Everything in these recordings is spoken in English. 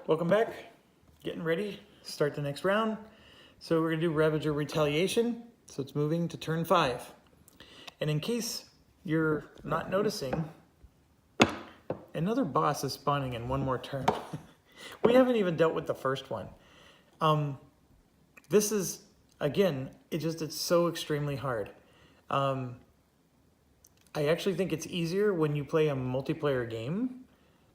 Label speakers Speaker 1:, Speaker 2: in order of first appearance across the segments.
Speaker 1: welcome back. Getting ready, start the next round. So we're gonna do Ravager Retaliation. So it's moving to turn 5. And in case you're not noticing, another boss is spawning in one more turn. We haven't even dealt with the first one. This is, again, it's so extremely hard. I actually think it's easier when you play a multiplayer game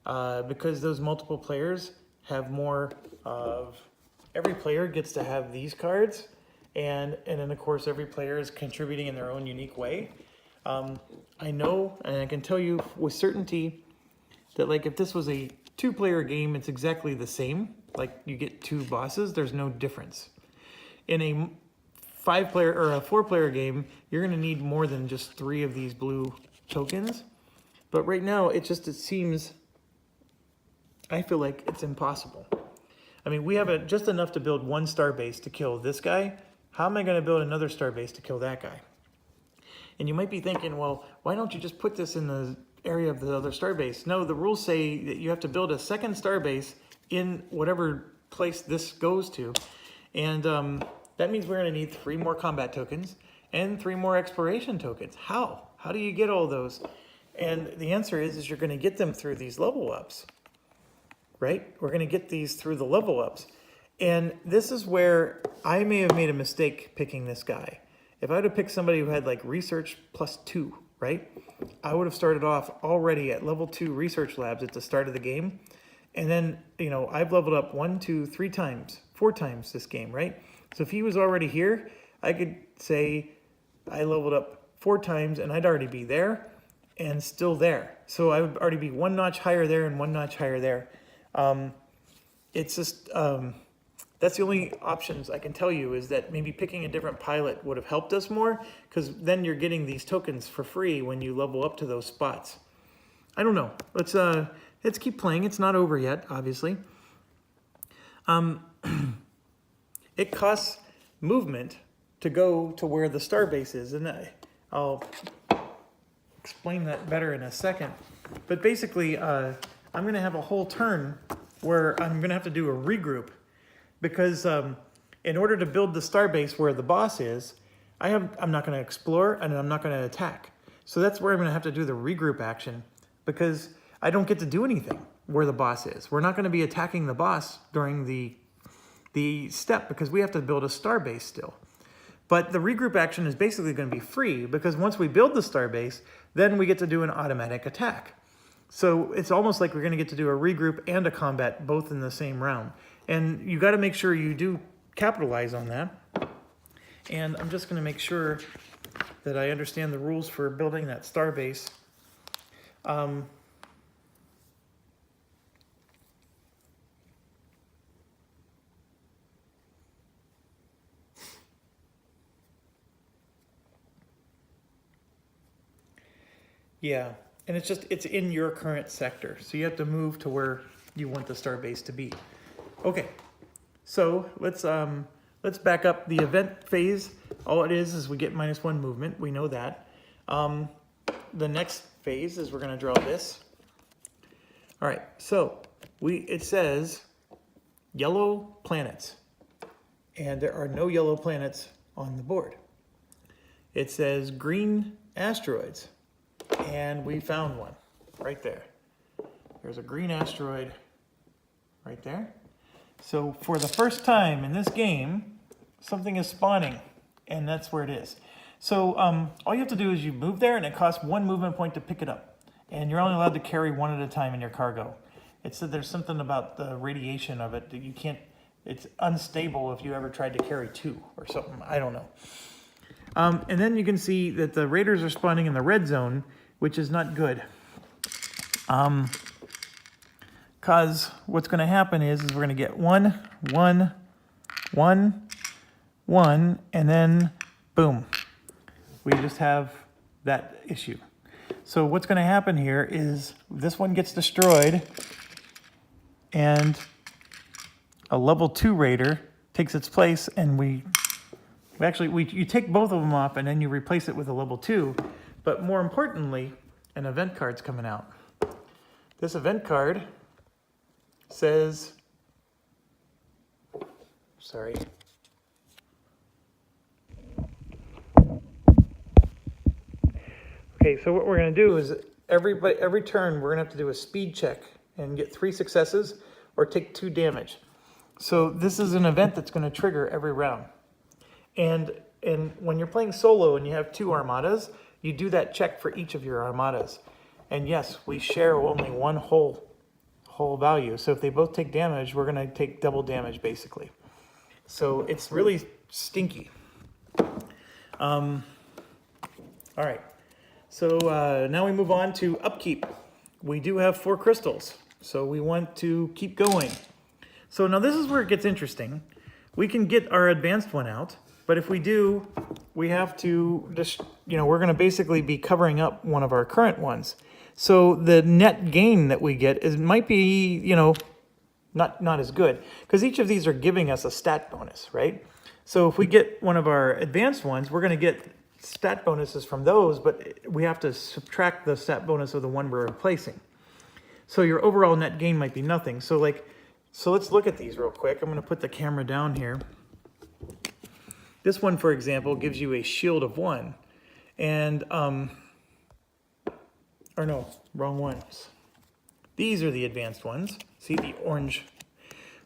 Speaker 1: because those multiple players have more of, every player gets to have these cards, and then of course every player is contributing in their own unique way. I know, and I can tell you with certainty that like if this was a 2-player game, it's exactly the same. Like you get 2 bosses, there's no difference. In a 5-player or a 4-player game, you're gonna need more than just 3 of these blue tokens. But right now, it seems, I feel like it's impossible. I mean, we have just enough to build 1 star base to kill this guy. How am I gonna build another star base to kill that guy? And you might be thinking, well, why don't you just put this in the area of the other star base? No, the rules say that you have to build a 2nd star base in whatever place this goes to. And that means we're gonna need 3 more combat tokens and 3 more exploration tokens. How? How do you get all those? And the answer is you're gonna get them through these level ups, right? We're gonna get these through the level ups. And this is where I may have made a mistake picking this guy. If I would have picked somebody who had like research +2, right? I would have started off already at level 2 research labs at the start of the game. And then, you know, I've leveled up 1, 2, 3 times, 4 times this game, right? So if he was already here, I could say I leveled up 4 times and I'd already be there and still there. So I would already be 1 notch higher there and 1 notch higher there. It's just, that's the only options I can tell you is that maybe picking a different pilot would have helped us more, because then you're getting these tokens for free when you level up to those spots. I don't know. Let's keep playing. It's not over yet, obviously. It costs movement to go to where the star base is, and I'll explain that better in a second. But basically, I'm going to have a whole turn where I'm going to have to do a regroup, because in order to build the star base where the boss is, I'm not going to explore and I'm not going to attack. So that's where I'm going to have to do the regroup action, because I don't get to do anything where the boss is. We're not going to be attacking the boss during the step because we have to build a star base still. But the regroup action is basically going to be free, because once we build the star base, then we get to do an automatic attack. So it's almost like we're going to get to do a regroup and a combat both in the same round. And you got to make sure you do capitalize on that. And I'm just going to make sure that I understand the rules for building that star base. Yeah, and it's in your current sector. So you have to move to where you want the star base to be. Okay, so let's back up the event phase. All it is we get -1 movement. We know that. The next phase is we're going to draw this. All right, so it says yellow planets, and there are no yellow planets on the board. It says green asteroids, and we found one right there. There's a green asteroid right there. So for the first time in this game, something is spawning, and that's where it is. So all you have to do is you move there, and it costs 1 movement point to pick it up. And you're only allowed to carry 1 at a time in your cargo. It said there's something about the radiation of it that you can't, it's unstable if you ever tried to carry 2 or something. I don't know. And then you can see that the raiders are spawning in the red zone, which is not good. Because what's going to happen is we're going to get 1, 1, 1, 1, and then boom. We just have that issue. So what's going to happen here is this one gets destroyed, and a level 2 raider takes its place, and you take both of them off, and then you replace it with a level 2. But more importantly, an event card's coming out. This event card says sorry. Okay, so what we're going to do is every turn we're going to have to do a speed check and get 3 successes or take 2 damage. So this is an event that's going to trigger every round. And when you're playing solo and you have 2 armadas, you do that check for each of your armadas. And yes, we share only one whole value. So if they both take damage, we're going to take double damage basically. So it's really stinky. All right. So now we move on to upkeep. We do have 4 crystals, so we want to keep going. So now this is where it gets interesting. We can get our advanced one out, but if we do, we have to just, we're going to basically be covering up one of our current ones. So the net gain that we get might be, not as good, because each of these are giving us a stat bonus, right? So if we get one of our advanced ones, we're going to get stat bonuses from those, but we have to subtract the stat bonus of the one we're replacing. So your overall net gain might be nothing. So let's look at these real quick. I'm going to put the camera down here. This one, for example, gives you a shield of 1. And, or no, wrong ones. These are the advanced ones. See the orange.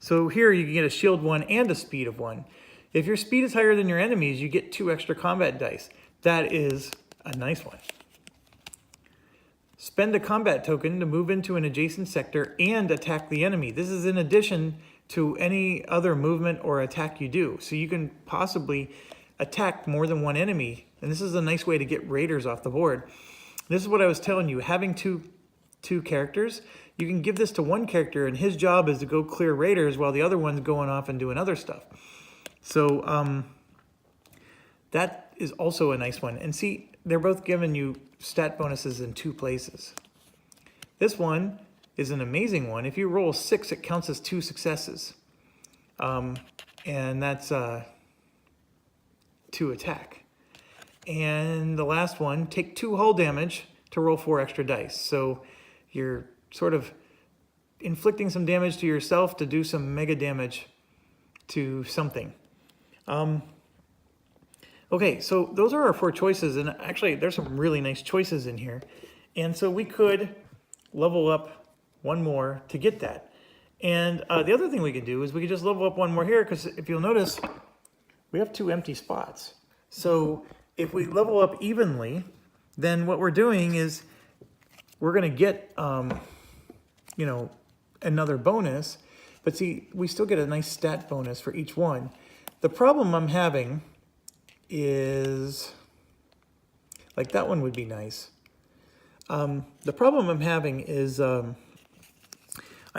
Speaker 1: So here you can get a shield 1 and a speed of 1. If your speed is higher than your enemies, you get 2 extra combat dice. That is a nice one. Spend a combat token to move into an adjacent sector and attack the enemy. This is in addition to any other movement or attack you do. So you can possibly attack more than one enemy. And this is a nice way to get raiders off the board. This is what I was telling you. Having two characters, you can give this to one character and his job is to go clear raiders while the other one's going off and doing other stuff. So that is also a nice one. And see, they're both giving you stat bonuses in 2 places. This one is an amazing one. If you roll 6, it counts as 2 successes. And that's 2 attack. And the last one, take 2 hull damage to roll 4 extra dice. So you're sort of inflicting some damage to yourself to do some mega damage to something. Okay, so those are our 4 choices, and actually there's some really nice choices in here. And so we could level up 1 more to get that. And the other thing we could do is we could just level up 1 more here, because if you'll notice, we have 2 empty spots. So if we level up evenly, then what we're doing is we're going to get, another bonus. But see, we still get a nice stat bonus for each one. The problem I'm having is, like that one would be nice. The problem I'm having is I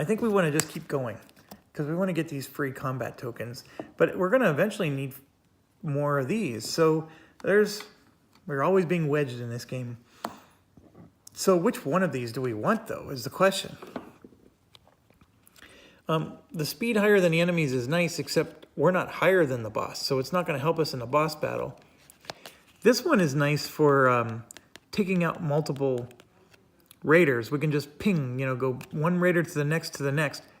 Speaker 1: think we want to just keep going because we want to get these free combat tokens, but we're going to eventually need more of these. So we're always being wedged in this game. So which one of these do we want though is the question. The speed higher than the enemies is nice, except we're not higher than the boss, so it's not going to help us in the boss battle. This one is nice for taking out multiple raiders. We can just ping, go one raider to the next.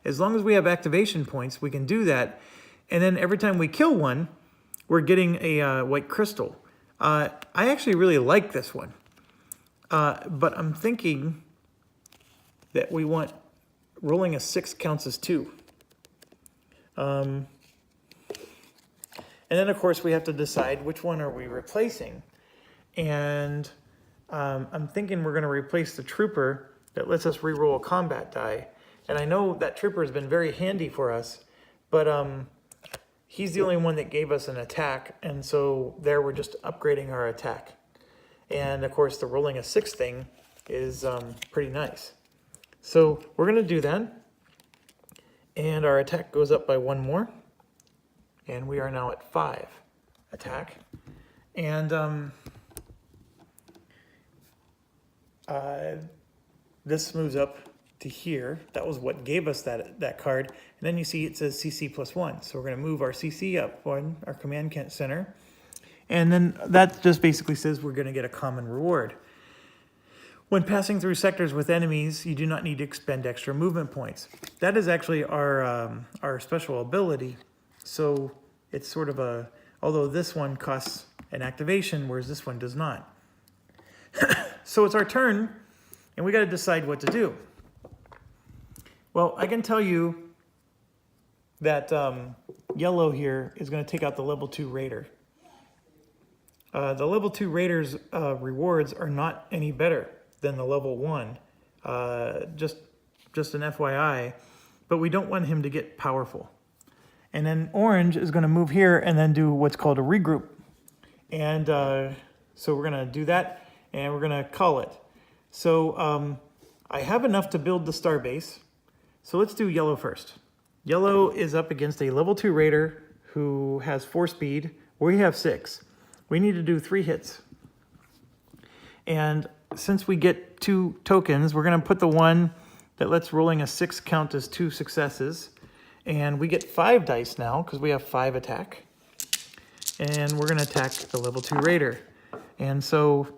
Speaker 1: As long as we have activation points, we can do that. And then every time we kill one, we're getting a white crystal. I actually really like this one. But I'm thinking that we want rolling a 6 counts as 2. And then, of course, we have to decide which one are we replacing. And I'm thinking we're going to replace the trooper that lets us reroll a combat die. And I know that trooper has been very handy for us, but he's the only one that gave us an attack. And so there we're just upgrading our attack. And, of course, the rolling a 6 thing is pretty nice. So we're going to do that. And our attack goes up by 1 more. And we are now at 5 attack. And this moves up to here. That was what gave us that card. And then you see it says CC +1. So we're going to move our CC up 1, our command center. And then that just basically says we're going to get a common reward. When passing through sectors with enemies, you do not need to expend extra movement points. That is actually our special ability. So it's sort of a, although this one costs an activation, whereas this one does not. So it's our turn, and we got to decide what to do. Well, I can tell you that yellow here is going to take out the level 2 raider. The level 2 raider's rewards are not any better than the level 1. Just an FYI, but we don't want him to get powerful. And then orange is going to move here and then do what's called a regroup. And so we're going to do that, and we're going to call it. So I have enough to build the star base. So let's do yellow first. Yellow is up against a level 2 raider who has 4 speed. We have 6. We need to do 3 hits. And since we get 2 tokens, we're going to put the one that lets rolling a 6 count as 2 successes. And we get 5 dice now because we have 5 attack. And we're going to attack the level 2 raider. And so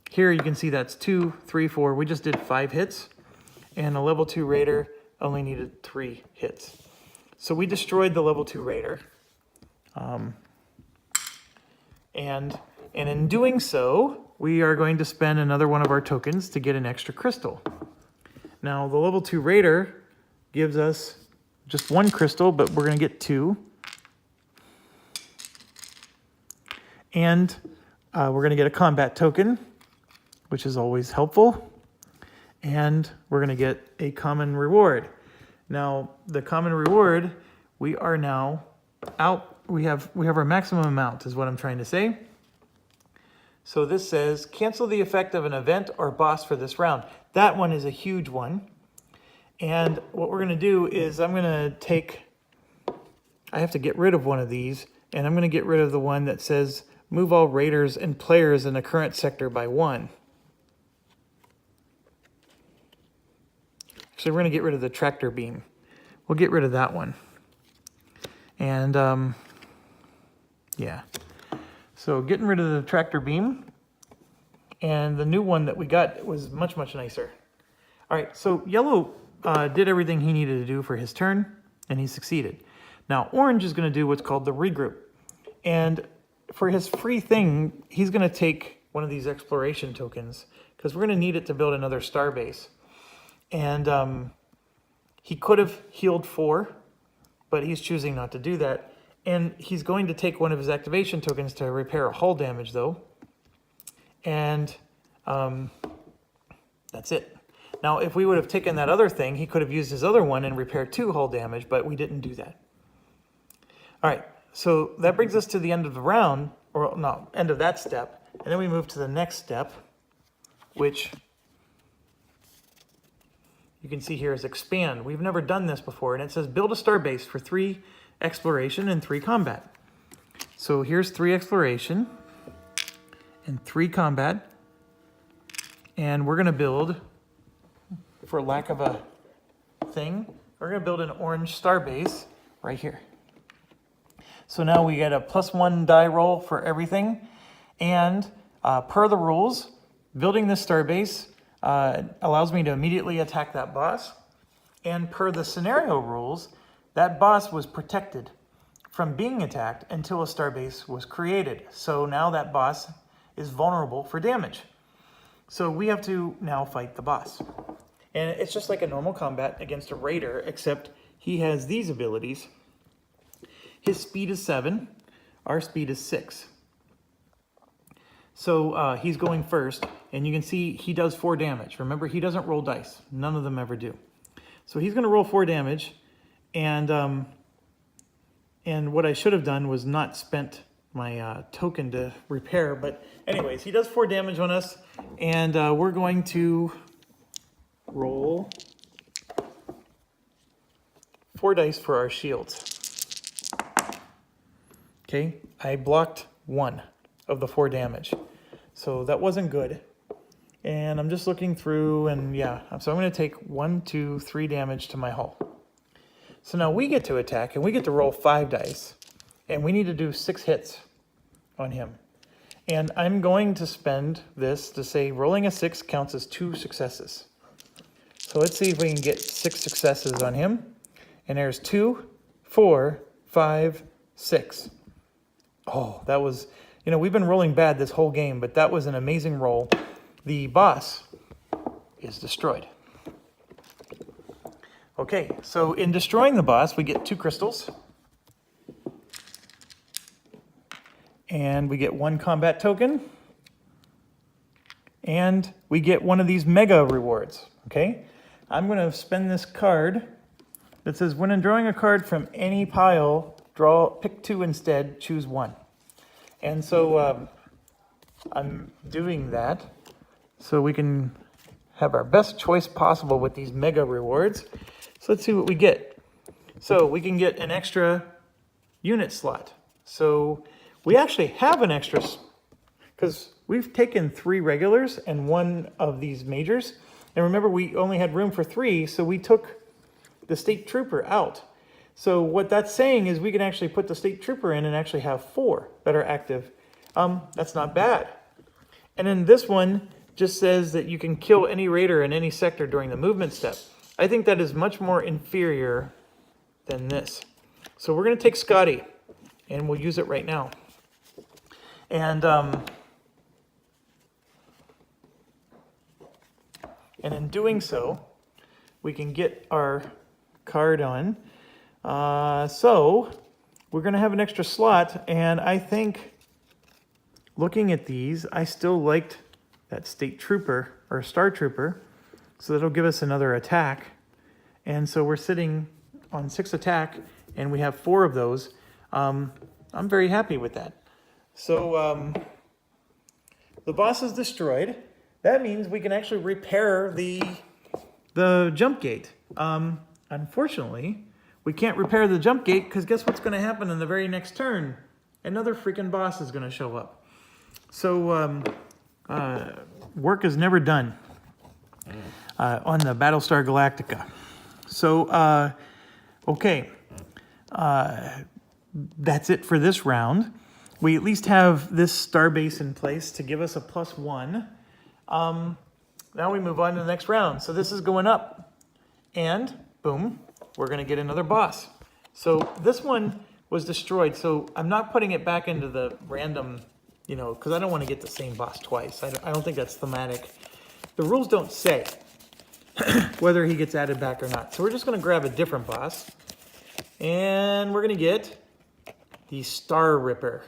Speaker 1: here you can see that's 2, 3, 4. We just did 5 hits. And the level 2 raider only needed 3 hits. So we destroyed the level 2 raider. And in doing so, we are going to spend another one of our tokens to get an extra crystal. Now, the level 2 raider gives us just 1 crystal, but we're going to get 2. And we're going to get a combat token, which is always helpful. And we're going to get a common reward. Now, the common reward, we are now out. We have our maximum amount, is what I'm trying to say. So this says, cancel the effect of an event or boss for this round. That one is a huge one. And what we're going to do is I'm going to take, I have to get rid of one of these, and I'm going to get rid of the one that says, move all raiders and players in the current sector by 1. So we're going to get rid of the tractor beam. We'll get rid of that one. And yeah. So getting rid of the tractor beam. And the new one that we got was much, much nicer. All right, so yellow did everything he needed to do for his turn, and he succeeded. Now orange is going to do what's called the regroup. And for his free thing, he's going to take one of these exploration tokens, because we're going to need it to build another star base. And he could have healed 4, but he's choosing not to do that. And he's going to take one of his activation tokens to repair a hull damage, though. And that's it. Now, if we would have taken that other thing, he could have used his other one and repaired 2 hull damage, but we didn't do that. All right, so that brings us to the end of the round, or no, end of that step. And then we move to the next step, which you can see here is expand. We've never done this before, and it says build a star base for 3 exploration and 3 combat. So here's 3 exploration and 3 combat, and we're going to build, for lack of a thing, we're going to build an orange star base right here. So now we get a +1 die roll for everything, and per the rules, building this star base allows me to immediately attack that boss. And per the scenario rules, that boss was protected from being attacked until a star base was created. So now that boss is vulnerable for damage. So we have to now fight the boss. And it's just like a normal combat against a raider, except he has these abilities. His speed is 7, our speed is 6. So he's going first, and you can see he does 4 damage. Remember, he doesn't roll dice. None of them ever do. So he's going to roll 4 damage, and what I should have done was not spent my token to repair. But anyways, he does 4 damage on us, and we're going to roll 4 dice for our shields. Okay, I blocked 1 of the 4 damage. So that wasn't good. And I'm just looking through, and yeah, so I'm going to take 1, 2, 3 damage to my hull. So now we get to attack, and we get to roll 5 dice. And we need to do 6 hits on him. And I'm going to spend this to say rolling a 6 counts as 2 successes. So let's see if we can get 6 successes on him. And there's 2, 4, 5, 6. Oh, that was, you know, we've been rolling bad this whole game, but that was an amazing roll. The boss is destroyed. Okay, so in destroying the boss, we get 2 crystals. And we get 1 combat token. And we get one of these mega rewards, okay? I'm going to spend this card that says, when drawing a card from any pile, pick 2 instead, choose 1. And so I'm doing that so we can have our best choice possible with these mega rewards. So let's see what we get. So we can get an extra unit slot. So we actually have an extra, because we've taken 3 regulars and 1 of these majors. And remember, we only had room for 3, so we took the State Trooper out. So what that's saying is we can actually put the State Trooper in and actually have 4 that are active. That's not bad. And then this one just says that you can kill any raider in any sector during the movement step. I think that is much more inferior than this. So we're going to take Scotty, and we'll use it right now. And in doing so, we can get our card on. So we're going to have an extra slot, and I think looking at these, I still liked that State Trooper or Star Trooper, so that'll give us another attack. And so we're sitting on 6 attack, and we have 4 of those. I'm very happy with that. So the boss is destroyed. That means we can actually repair the jump gate. Unfortunately, we can't repair the jump gate because guess what's going to happen in the very next turn? Another freaking boss is going to show up. So work is never done on the Battlestar Galactica. So, okay. That's it for this round. We at least have this starbase in place to give us a +1. Now we move on to the next round. So this is going up. And, boom, we're going to get another boss. So this one was destroyed. So I'm not putting it back into the random, you know, because I don't want to get the same boss twice. I don't think that's thematic. The rules don't say whether he gets added back or not. So we're just going to grab a different boss. And we're going to get the Star Ripper.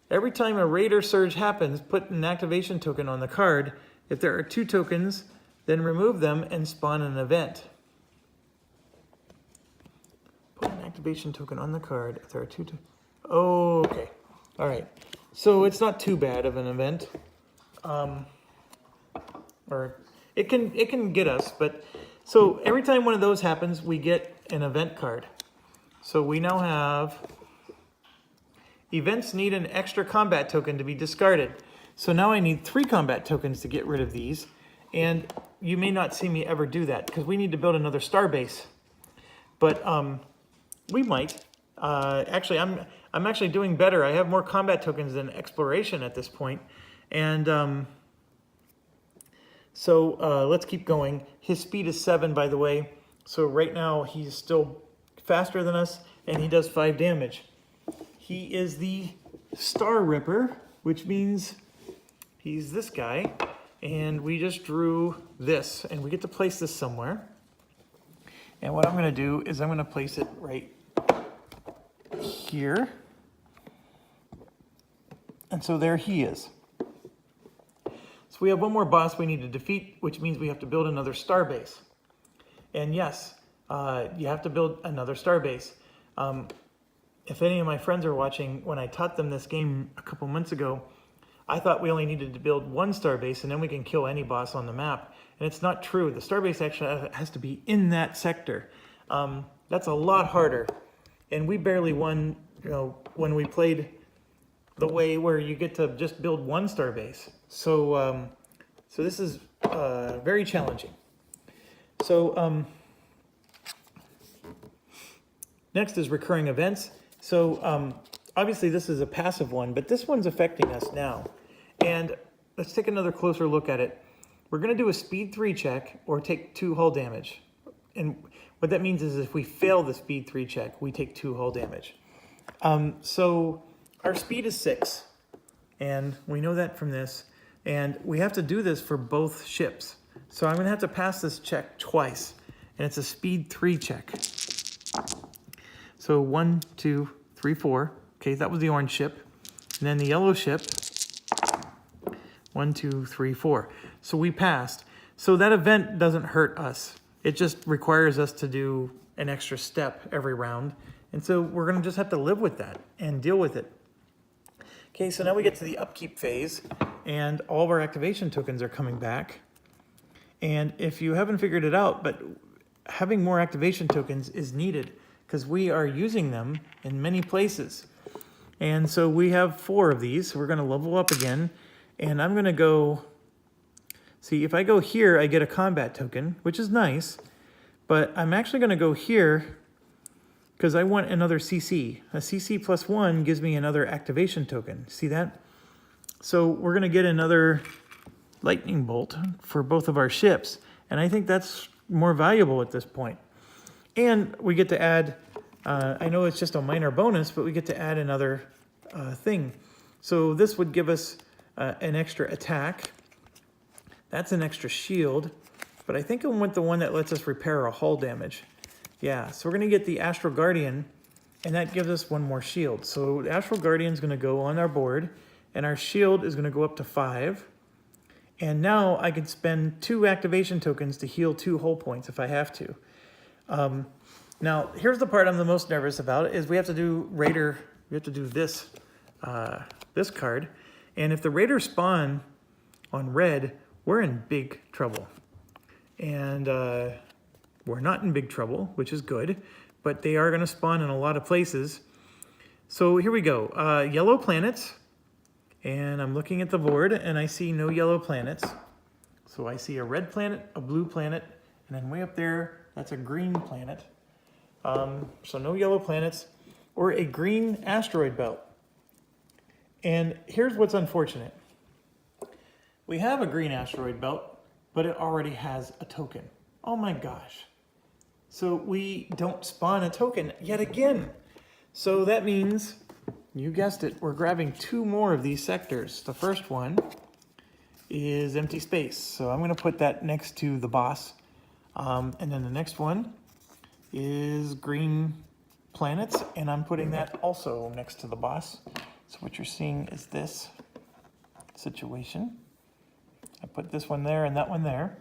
Speaker 1: Every time a Raider Surge happens, put an activation token on the card. If there are 2 tokens, then remove them and spawn an event. Put an activation token on the card. If there are 2 tokens. Oh, okay. All right. So it's not too bad of an event. Or it can get us, but so every time one of those happens, we get an event card. So we now have events need an extra combat token to be discarded. So now I need 3 combat tokens to get rid of these. And you may not see me ever do that because we need to build another star base. But we might. Actually, I'm actually doing better. I have more combat tokens than exploration at this point. And so let's keep going. His speed is 7, by the way. So right now he's still faster than us, and he does 5 damage. He is the Star Ripper, which means he's this guy. And we just drew this, and we get to place this somewhere. And what I'm going to do is I'm going to place it right here. And so there he is. So we have one more boss we need to defeat, which means we have to build another star base. And yes, you have to build another star base. If any of my friends are watching, when I taught them this game a couple months ago, I thought we only needed to build 1 star base and then we can kill any boss on the map. And it's not true. The star base actually has to be in that sector. That's a lot harder. And we barely won, you know, when we played the way where you get to just build 1 star base. So, so this is very challenging. So next is recurring events. So obviously this is a passive one, but this one's affecting us now. And let's take another closer look at it. We're going to do a speed 3 check or take 2 hull damage. And what that means is if we fail the speed 3 check, we take 2 hull damage. So our speed is 6, and we know that from this, and we have to do this for both ships. So I'm gonna have to pass this check twice, and it's a speed 3 check. So 1, 2, 3, 4. Okay, that was the orange ship. And then the yellow ship, 1, 2, 3, 4. So we passed. So that event doesn't hurt us. It just requires us to do an extra step every round. And so we're gonna just have to live with that and deal with it. Okay, so now we get to the upkeep phase, and all of our activation tokens are coming back. And if you haven't figured it out, but having more activation tokens is needed because we are using them in many places. And so we have 4 of these. So we're gonna level up again, and I'm gonna go, see, if I go here, I get a combat token, which is nice, but I'm actually gonna go here because I want another CC. A CC plus 1 gives me another activation token. See that? So we're gonna get another lightning bolt for both of our ships. And I think that's more valuable at this point. And we get to add, I know it's just a minor bonus, but we get to add another thing. So this would give us an extra attack. That's an extra shield, but I think I want the one that lets us repair our hull damage. Yeah, so we're gonna get the Astral Guardian, and that gives us 1 more shield. So the Astral Guardian's gonna go on our board, and our shield is gonna go up to 5. And now I can spend 2 activation tokens to heal 2 hull points if I have to. Now, here's the part I'm the most nervous about, is we have to do Raider, we have to do this, this card. And if the Raiders spawn on red, we're in big trouble. And we're not in big trouble, which is good, but they are gonna spawn in a lot of places. So here we go, yellow planets. And I'm looking at the board and I see no yellow planets. So I see a red planet, a blue planet, and then way up there, that's a green planet. So no yellow planets or a green asteroid belt. And here's what's unfortunate. We have a green asteroid belt, but it already has a token. Oh my gosh. So we don't spawn a token yet again. So that means, you guessed it, we're grabbing 2 more of these sectors. The first one is empty space. So I'm gonna put that next to the boss. And then the next one is green planets, and I'm putting that also next to the boss. So what you're seeing is this situation. I put this one there and that one there.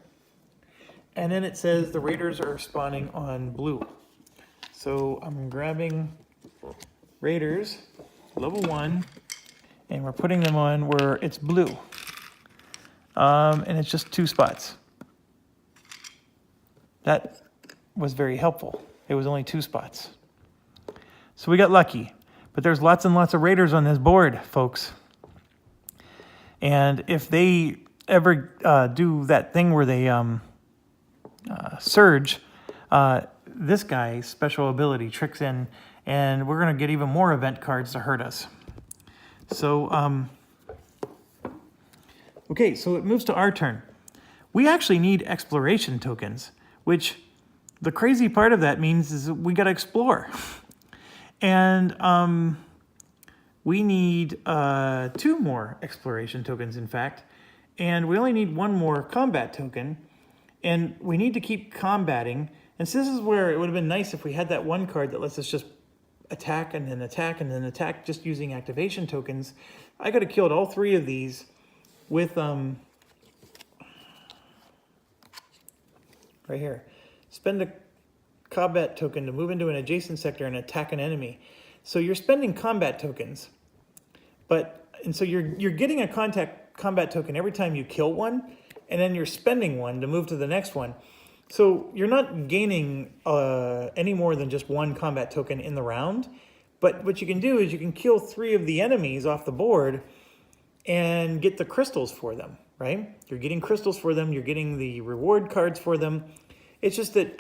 Speaker 1: And then it says the Raiders are spawning on blue. So I'm grabbing Raiders, level 1, and we're putting them on where it's blue. And it's just 2 spots. That was very helpful. It was only 2 spots. So we got lucky. But there's lots and lots of Raiders on this board, folks. And if they ever do that thing where they surge, this guy's special ability tricks in, and we're going to get even more event cards to hurt us. So, okay, so it moves to our turn. We actually need exploration tokens, which the crazy part of that means is that we got to explore. And we need 2 more exploration tokens, in fact. And we only need 1 more combat token. And we need to keep combating. And so this is where it would have been nice if we had that 1 card that lets us just attack and then attack and then attack just using activation tokens. I could have killed all 3 of these with, right here. Spend a combat token to move into an adjacent sector and attack an enemy. So you're spending combat tokens, and so you're getting a combat token every time you kill one, and then you're spending 1 to move to the next one. So you're not gaining any more than just 1 combat token in the round, but what you can do is you can kill 3 of the enemies off the board and get the crystals for them, right? You're getting crystals for them, you're getting the reward cards for them. It's just that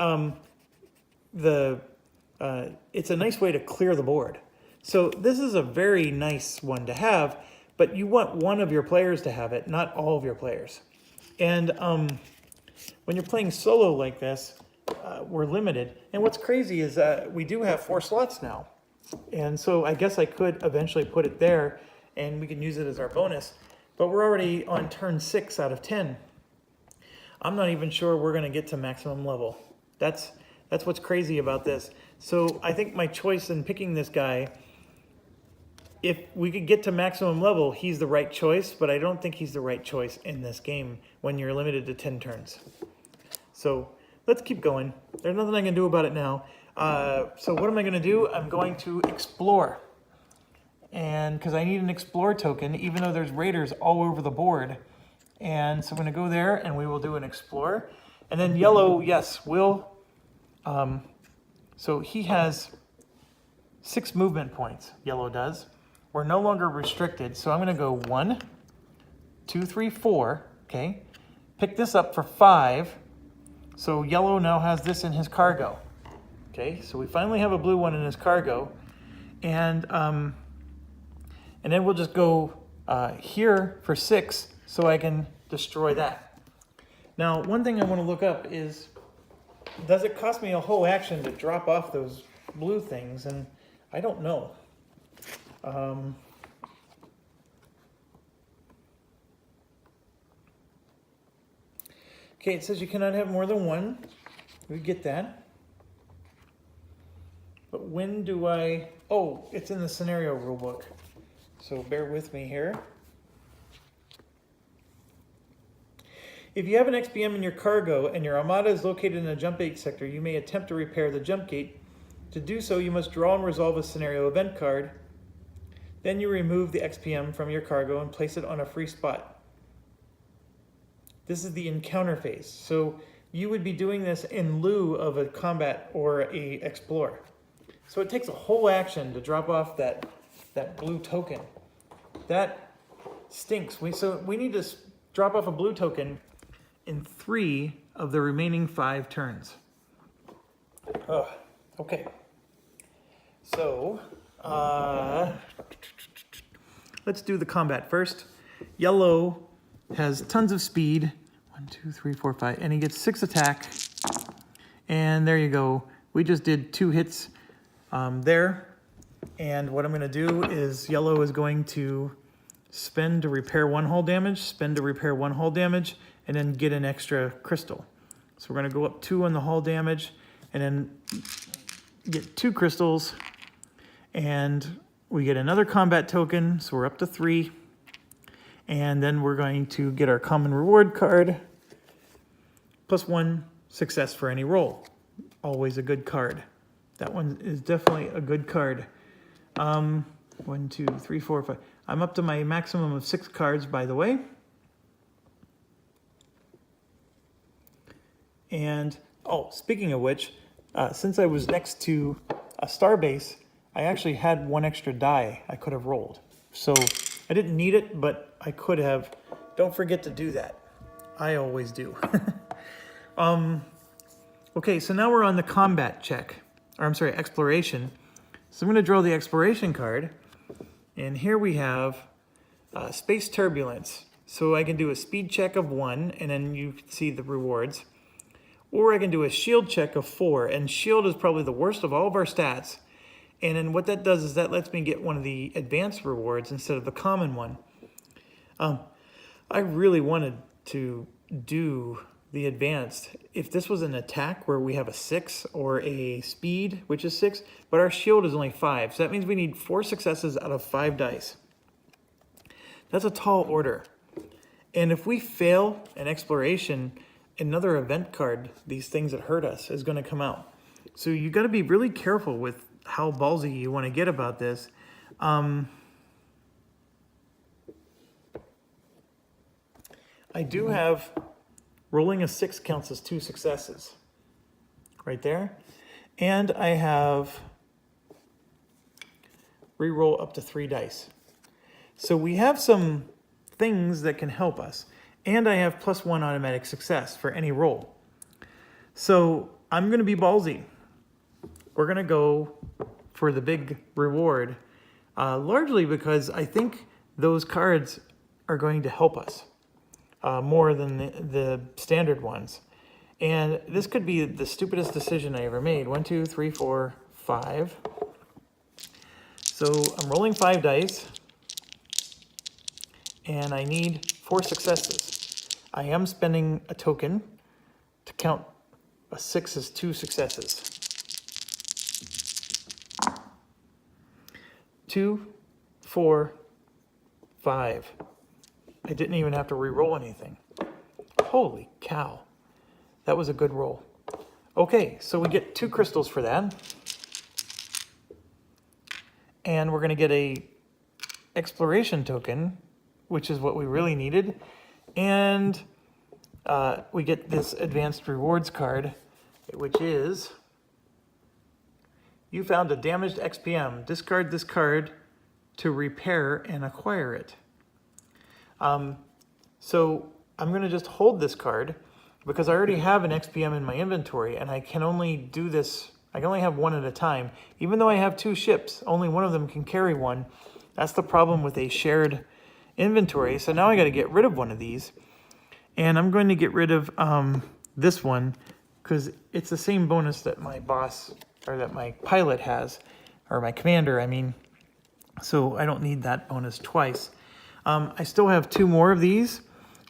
Speaker 1: it's a nice way to clear the board. So this is a very nice one to have, but you want 1 of your players to have it, not all of your players. And when you're playing solo like this, we're limited. And what's crazy is we do have 4 slots now. And so I guess I could eventually put it there and we can use it as our bonus. But we're already on turn 6 out of 10. I'm not even sure we're going to get to maximum level. That's what's crazy about this. So I think my choice in picking this guy, if we could get to maximum level, he's the right choice, but I don't think he's the right choice in this game when you're limited to 10 turns. So let's keep going. There's nothing I can do about it now. So what am I going to do? I'm going to explore. And because I need an explore token, even though there's raiders all over the board. And so I'm going to go there and we will do an explore. And then yellow, yes, will. So he has 6 movement points, yellow does. We're no longer restricted. So I'm going to go 1, 2, 3, 4. Okay. Pick this up for 5. So yellow now has this in his cargo. Okay. So we finally have a blue one in his cargo. And then we'll just go here for 6 so I can destroy that. Now, one thing I want to look up is, does it cost me a whole action to drop off those blue things? And I don't know. Okay, it says you cannot have more than one. We get that. But when do I... Oh, it's in the scenario rulebook. So bear with me here. If you have an XPM in your cargo and your armada is located in a jump gate sector, you may attempt to repair the jump gate. To do so, you must draw and resolve a scenario event card. Then you remove the XPM from your cargo and place it on a free spot. This is the encounter phase. So you would be doing this in lieu of a combat or a explore. So it takes a whole action to drop off that blue token. That stinks. So we need to drop off a blue token in 3 of the remaining 5 turns. Oh, okay. So, let's do the combat first. Yellow has tons of speed. 1, 2, 3, 4, 5. And he gets 6 attack. And there you go. We just did 2 hits there. And what I'm going to do is yellow is going to spend to repair 1 hull damage, spend to repair 1 hull damage, and then get an extra crystal. So we're going to go up 2 on the hull damage, and then get 2 crystals, and we get another combat token, so we're up to 3. And then we're going to get our common reward card, plus 1 success for any roll. Always a good card. That one is definitely a good card. 1, 2, 3, 4, 5. I'm up to my maximum of 6 cards, by the way. And, oh, speaking of which, since I was next to a star base, I actually had 1 extra die I could have rolled. So I didn't need it, but I could have. Don't forget to do that. I always do. Okay, so now we're on the combat check. Or I'm sorry, exploration. So I'm going to draw the exploration card. And here we have space turbulence. So I can do a speed check of 1, and then you can see the rewards. Or I can do a shield check of 4, and shield is probably the worst of all of our stats. And then what that does is that lets me get one of the advanced rewards instead of the common one. I really wanted to do the advanced. If this was an attack where we have a 6 or a speed, which is 6, but our shield is only 5. So that means we need 4 successes out of 5 dice. That's a tall order. And if we fail an exploration, another event card, these things that hurt us, is going to come out. So you got to be really careful with how ballsy you want to get about this. I do have rolling a 6 counts as 2 successes right there. And I have reroll up to 3 dice. So we have some things that can help us. And I have +1 automatic success for any roll. So I'm going to be ballsy. We're going to go for the big reward, largely because I think those cards are going to help us more than the standard ones. And this could be the stupidest decision I ever made. 1, 2, 3, 4, 5. So I'm rolling 5 dice, and I need 4 successes. I am spending a token to count a 6 as 2 successes. 2, 4, 5. I didn't even have to re-roll anything. Holy cow. That was a good roll. Okay, so we get 2 crystals for that. And we're going to get a exploration token, which is what we really needed. And we get this advanced rewards card, which is, you found a damaged XPM. Discard this card to repair and acquire it. So I'm going to just hold this card because I already have an XPM in my inventory, and I can only do this, I can only have one at a time. Even though I have 2 ships, only one of them can carry one. That's the problem with a shared inventory. So now I got to get rid of one of these. And I'm going to get rid of this one because it's the same bonus that my boss, or that my pilot has, or my commander, I mean. So I don't need that bonus twice. I still have 2 more of these.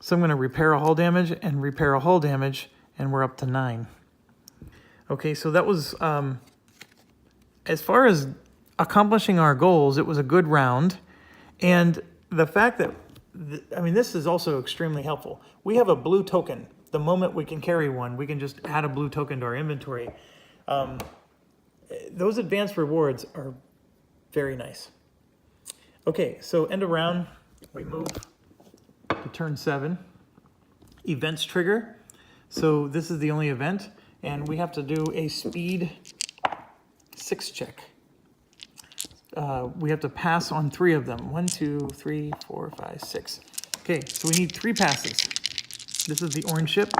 Speaker 1: So I'm going to repair a hull damage and repair a hull damage, and we're up to 9. Okay, so that was, as far as accomplishing our goals, it was a good round. And the fact that, I mean, this is also extremely helpful. We have a blue token. The moment we can carry one, we can just add a blue token to our inventory. Those advanced rewards are very nice. Okay, so end of round, we move to turn 7. Events trigger. So this is the only event, and we have to do a speed 6 check. We have to pass on 3 of them. 1, 2, 3, 4, 5, 6. Okay, so we need 3 passes. This is the orange ship,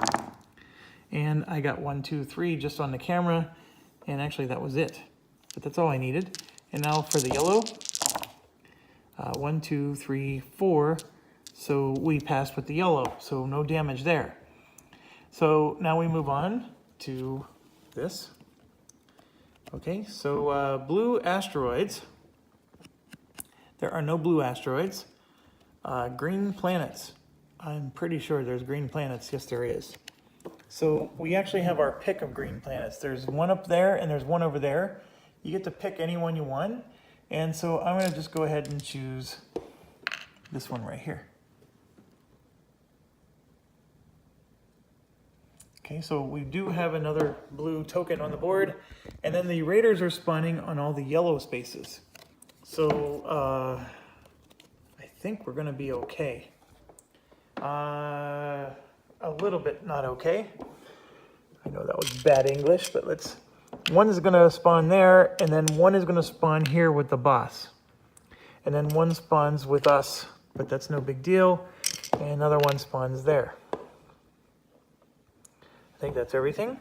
Speaker 1: and I got 1, 2, 3 just on the camera, and actually that was it. But that's all I needed. And now for the yellow, 1, 2, 3, 4. So we passed with the yellow, so no damage there. So now we move on to this. Okay, so blue asteroids. There are no blue asteroids. Green planets. I'm pretty sure there's green planets. Yes, there is. So we actually have our pick of green planets. There's one up there and there's one over there. You get to pick any one you want. And so I'm going to just go ahead and choose this one right here. Okay, so we do have another blue token on the board, and then the raiders are spawning on all the yellow spaces. So I think we're going to be okay. A little bit not okay. I know that was bad English, but let's... One is going to spawn there, and then one is going to spawn here with the boss. And then one spawns with us, but that's no big deal. And another one spawns there. I think that's everything.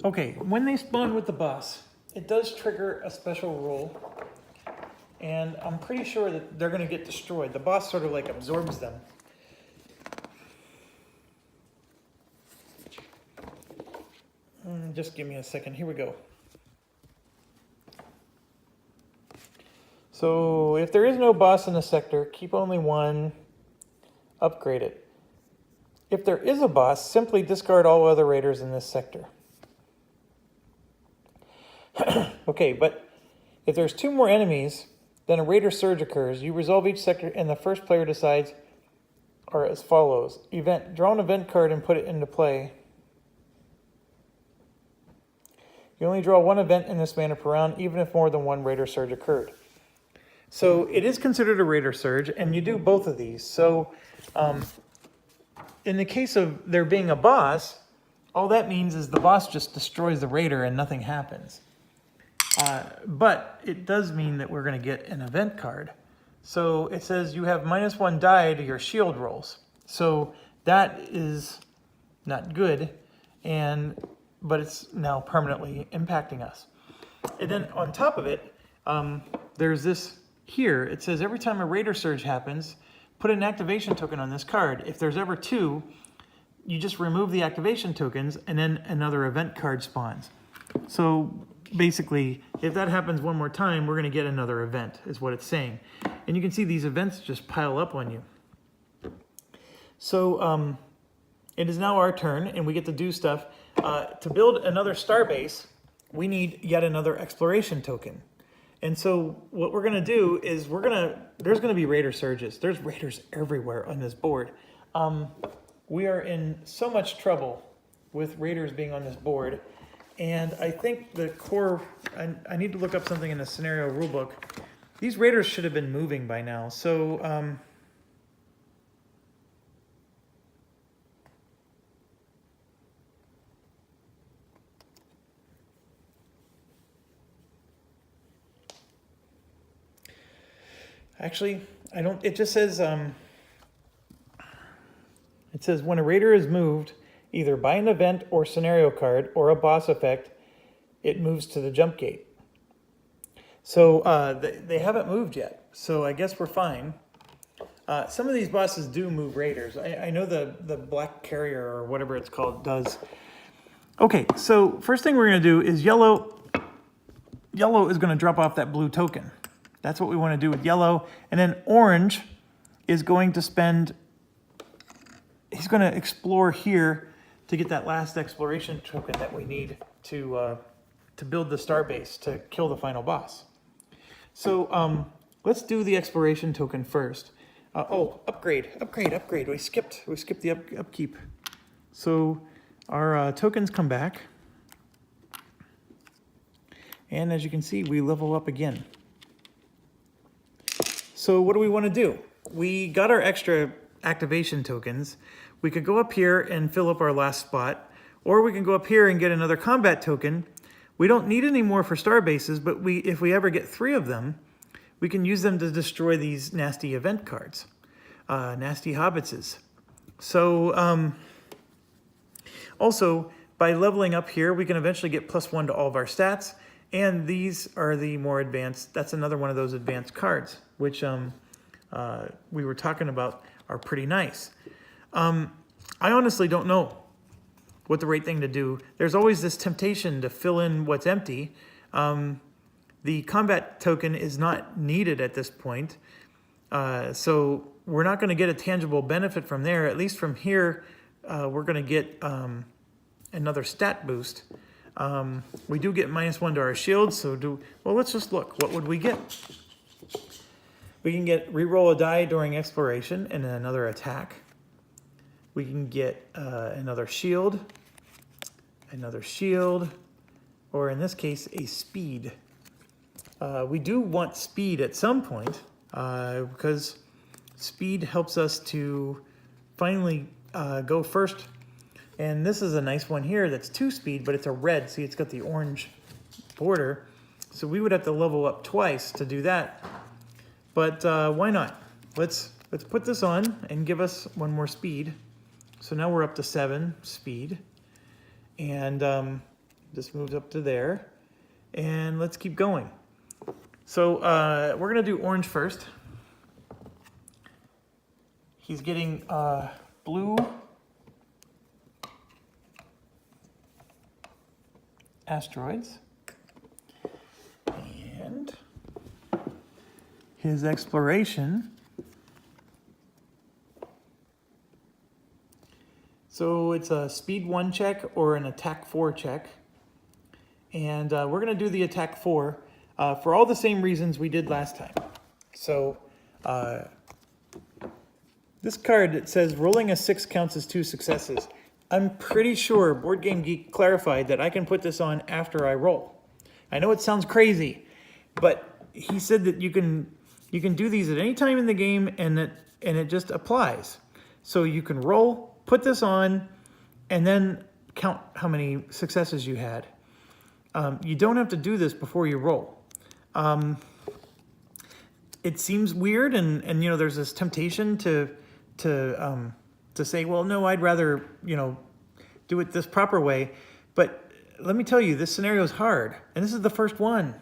Speaker 1: Okay, when they spawn with the boss, it does trigger a special roll. And I'm pretty sure that they're going to get destroyed. The boss sort of like absorbs them. Just give me a second. Here we go. So if there is no boss in the sector, keep only one, upgrade it. If there is a boss, simply discard all other raiders in this sector. Okay, but if there's 2 more enemies, then a raider surge occurs. You resolve each sector, and the first player decides are as follows. Event. Draw an event card and put it into play. You only draw 1 event in this manner per round, even if more than 1 raider surge occurred. So it is considered a raider surge, and you do both of these. So in the case of there being a boss, all that means is the boss just destroys the raider and nothing happens. But it does mean that we're going to get an event card. So it says you have -1 die to your shield rolls. So that is not good, but it's now permanently impacting us. And then on top of it, there's this here. It says every time a raider surge happens, put an activation token on this card. If there's ever 2, you just remove the activation tokens, and then another event card spawns. So basically, if that happens one more time, we're going to get another event, is what it's saying. And you can see these events just pile up on you. So it is now our turn, and we get to do stuff. To build another starbase, we need yet another exploration token. And so what we're going to do is there's going to be raider surges. There's raiders everywhere on this board. We are in so much trouble with raiders being on this board. And I think the core, I need to look up something in the scenario rulebook. These raiders should have been moving by now. So, actually, I don't, it just says, it says when a raider is moved, either by an event or scenario card or a boss effect, it moves to the jump gate. So they haven't moved yet, so I guess we're fine. Some of these bosses do move raiders. I know the Black Carrier or whatever it's called does. Okay, so first thing we're going to do is yellow is going to drop off that blue token. That's what we want to do with yellow. And then orange is going to spend, he's going to explore here to get that last exploration token that we need to build the starbase to kill the final boss. So let's do the exploration token first. Upgrade. We skipped the upkeep. So our tokens come back. And as you can see, we level up again. So what do we want to do? We got our extra activation tokens. We could go up here and fill up our last spot, or we can go up here and get another combat token. We don't need any more for star bases, but if we ever get 3 of them, we can use them to destroy these nasty event cards, nasty hobbitses. So also, by leveling up here, we can eventually get +1 to all of our stats, and these are the more advanced. That's another one of those advanced cards, which we were talking about are pretty nice. I honestly don't know what the right thing to do. There's always this temptation to fill in what's empty. The combat token is not needed at this point. So we're not going to get a tangible benefit from there. At least from here, we're going to get another stat boost. We do get -1 to our shield. Well, let's just look. What would we get? We can get reroll a die during exploration and then another attack. We can get another shield, or in this case, a speed. We do want speed at some point because speed helps us to finally go first. And this is a nice one here that's 2 speed, but it's a red. See, it's got the orange border. So we would have to level up twice to do that. But why not? Let's put this on and give us 1 more speed. So now we're up to 7 speed. And this moves up to there. And let's keep going. So we're going to do orange first. He's getting blue asteroids. And his exploration. So it's a speed 1 check or an attack 4 check. And we're going to do the attack 4 for all the same reasons we did last time. So this card, it says rolling a 6 counts as 2 successes. I'm pretty sure Board Game Geek clarified that I can put this on after I roll. I know it sounds crazy, but he said that you can do these at any time in the game and it just applies. So you can roll, put this on, and then count how many successes you had. You don't have to do this before you roll. It seems weird, and you know, there's this temptation to say, well, no, I'd rather, you know, do it this proper way. But let me tell you, this scenario is hard, and this is the first one.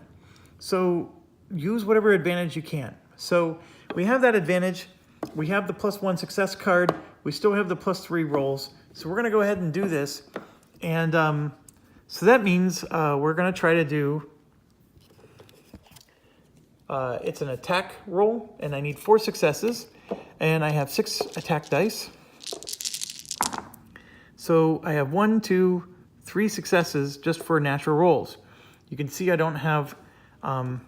Speaker 1: So use whatever advantage you can. So we have that advantage. We have the +1 success card. We still have the +3 rolls. So we're going to go ahead and do this. And So that means we're going to try to do, it's an attack roll, and I need 4 successes, and I have 6 attack dice. So I have 1, 2, 3 successes just for natural rolls. You can see I don't have a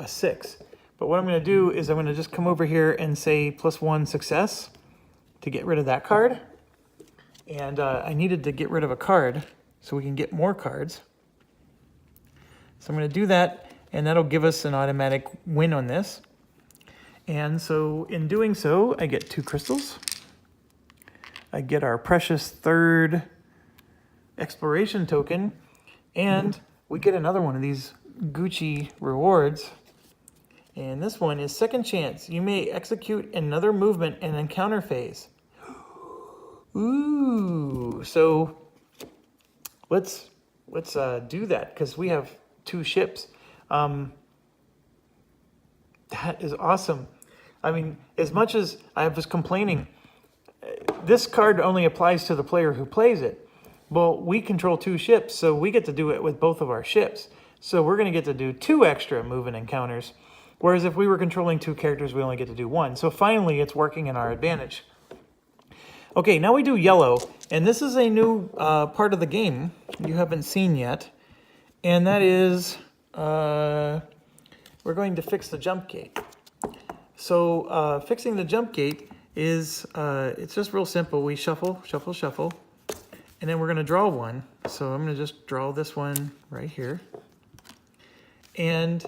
Speaker 1: 6. But what I'm going to do is I'm going to just come over here and say +1 success to get rid of that card. And I needed to get rid of a card so we can get more cards. So I'm going to do that, and that'll give us an automatic win on this. And so in doing so, I get 2 crystals. I get our precious 3rd exploration token, and we get another one of these Gucci rewards. And this one is second chance. You may execute another movement in encounter phase. Ooh, so let's do that, because we have 2 ships. That is awesome. I mean, as much as I was complaining, this card only applies to the player who plays it. Well, we control 2 ships, so we get to do it with both of our ships. So we're going to get to do 2 extra movement encounters. Whereas if we were controlling 2 characters, we only get to do 1. So finally, it's working in our advantage. Okay, now we do yellow. And this is a new part of the game you haven't seen yet. And that is, we're going to fix the jump gate. So fixing the jump gate is, it's just real simple. We shuffle, shuffle, shuffle. And then we're going to draw one. So I'm going to just draw this one right here. And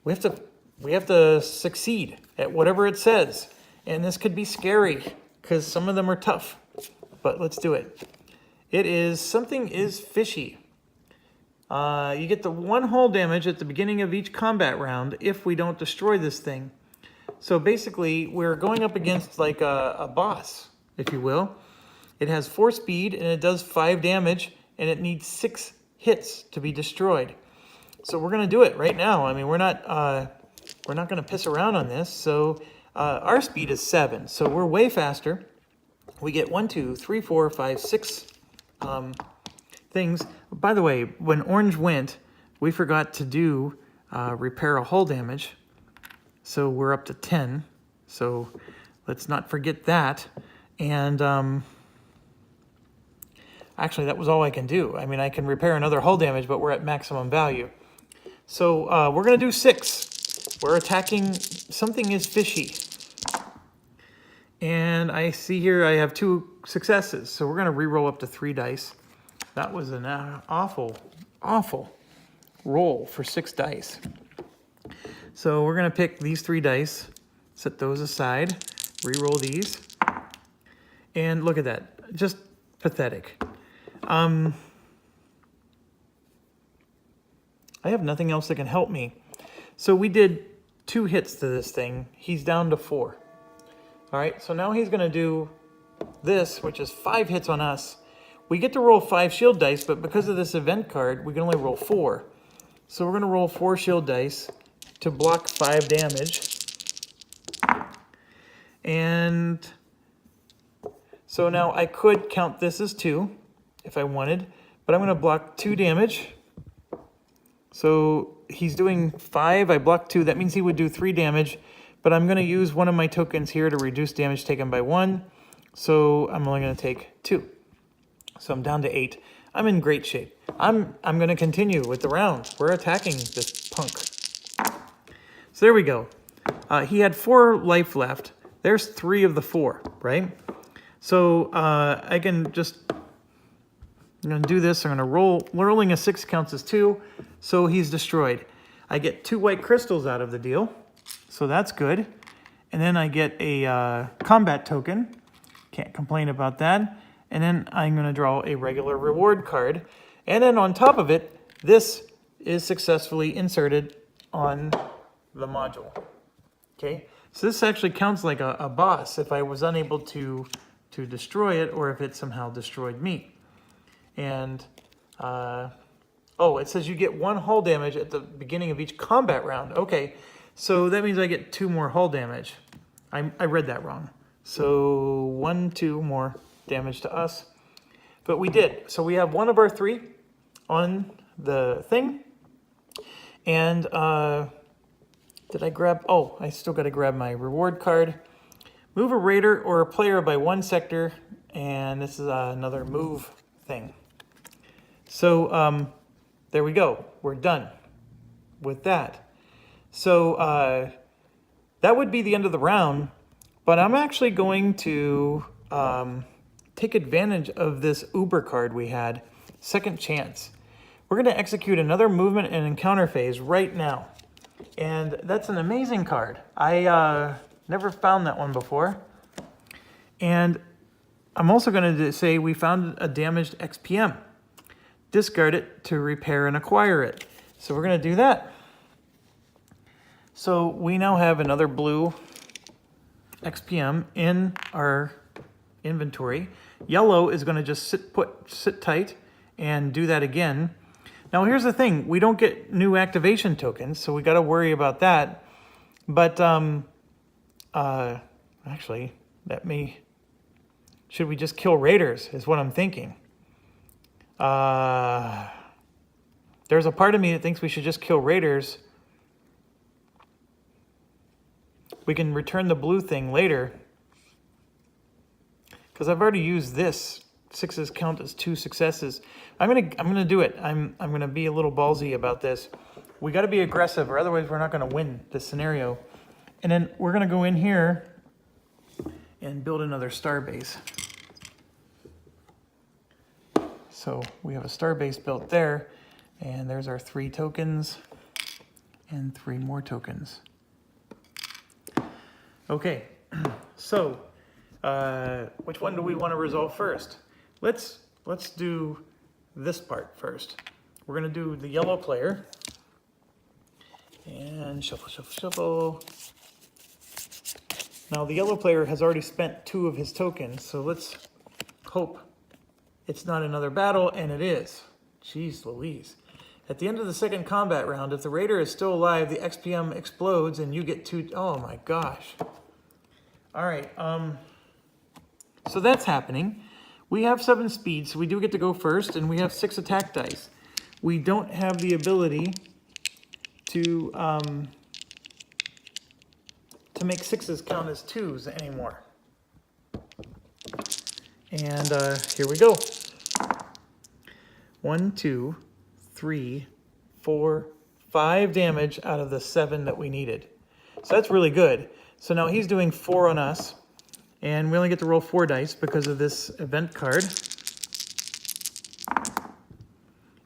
Speaker 1: we have to succeed at whatever it says. And this could be scary because some of them are tough. But let's do it. It is something is fishy. You get the 1 hull damage at the beginning of each combat round if we don't destroy this thing. So basically, we're going up against like a boss, if you will. It has 4 speed, and it does 5 damage, and it needs 6 hits to be destroyed. So we're going to do it right now. I mean, we're not going to piss around on this. So our speed is 7, so we're way faster. We get 1, 2, 3, 4, 5, 6 things. By the way, when orange went, we forgot to do repair a hull damage. So we're up to 10. So let's not forget that. And actually, that was all I can do. I mean, I can repair another hull damage, but we're at maximum value. So we're going to do 6. We're attacking something is fishy. And I see here I have 2 successes. So we're going to re-roll up to 3 dice. That was an awful, awful roll for 6 dice. So we're going to pick these 3 dice, set those aside, re-roll these. And look at that. Just pathetic. I have nothing else that can help me. So we did 2 hits to this thing. He's down to 4. All right, so now he's going to do this, which is 5 hits on us. We get to roll 5 shield dice, but because of this event card, we can only roll 4. So we're going to roll 4 shield dice to block 5 damage. And so now I could count this as 2 if I wanted, but I'm going to block 2 damage. So he's doing 5, I blocked 2. That means he would do 3 damage, but I'm going to use one of my tokens here to reduce damage taken by 1. So I'm only going to take 2. So I'm down to 8. I'm in great shape. I'm going to continue with the round. We're attacking this punk. So there we go. He had 4 life left. There's 3 of the 4, right? So I can just, I'm going to do this. I'm going to roll. Rolling a 6 counts as 2. So he's destroyed. I get 2 white crystals out of the deal. So that's good. And then I get a combat token. Can't complain about that. And then I'm going to draw a regular reward card. And then on top of it, this is successfully inserted on the module. Okay, so this actually counts like a boss if I was unable to destroy it, or if it somehow destroyed me. And, oh, it says you get 1 hull damage at the beginning of each combat round. Okay, so that means I get 2 more hull damage. I read that wrong. So 1, 2 more damage to us. But we did. So we have one of our 3 on the thing. And did I grab, oh, I still got to grab my reward card. Move a raider or a player by 1 sector. And this is another move thing. So there we go. We're done with that. So that would be the end of the round. But I'm actually going to take advantage of this Uber card we had, Second Chance. We're going to execute another movement and encounter phase right now. And that's an amazing card. I never found that one before. And I'm also going to say we found a damaged XPM. Discard it to repair and acquire it. So we're going to do that. So we now have another blue XPM in our inventory. Yellow is going to just sit tight and do that again. Now here's the thing, we don't get new activation tokens, so we got to worry about that. But actually, should we just kill raiders is what I'm thinking. There's a part of me that thinks we should just kill raiders. We can return the blue thing later. Because I've already used this. 6s count as 2 successes. I'm gonna do it. I'm gonna be a little ballsy about this. We got to be aggressive, or otherwise we're not gonna win this scenario. And then we're gonna go in here and build another star base. So we have a star base built there, and there's our 3 tokens and 3 more tokens. Okay, so which one do we want to resolve first? Let's do this part first. We're going to do the yellow player. And shuffle, shuffle, shuffle. Now the yellow player has already spent 2 of his tokens, so let's hope it's not another battle, and it is. Jeez Louise. At the end of the second combat round, if the raider is still alive, the XPM explodes and you get 2... Oh my gosh. All right, so that's happening. We have 7 speed, so we do get to go first, and we have 6 attack dice. We don't have the ability to make 6s count as 2s anymore. And here we go. 1, 2, 3, 4, 5 damage out of the 7 that we needed. So that's really good. So now he's doing 4 on us, and we only get to roll 4 dice because of this event card.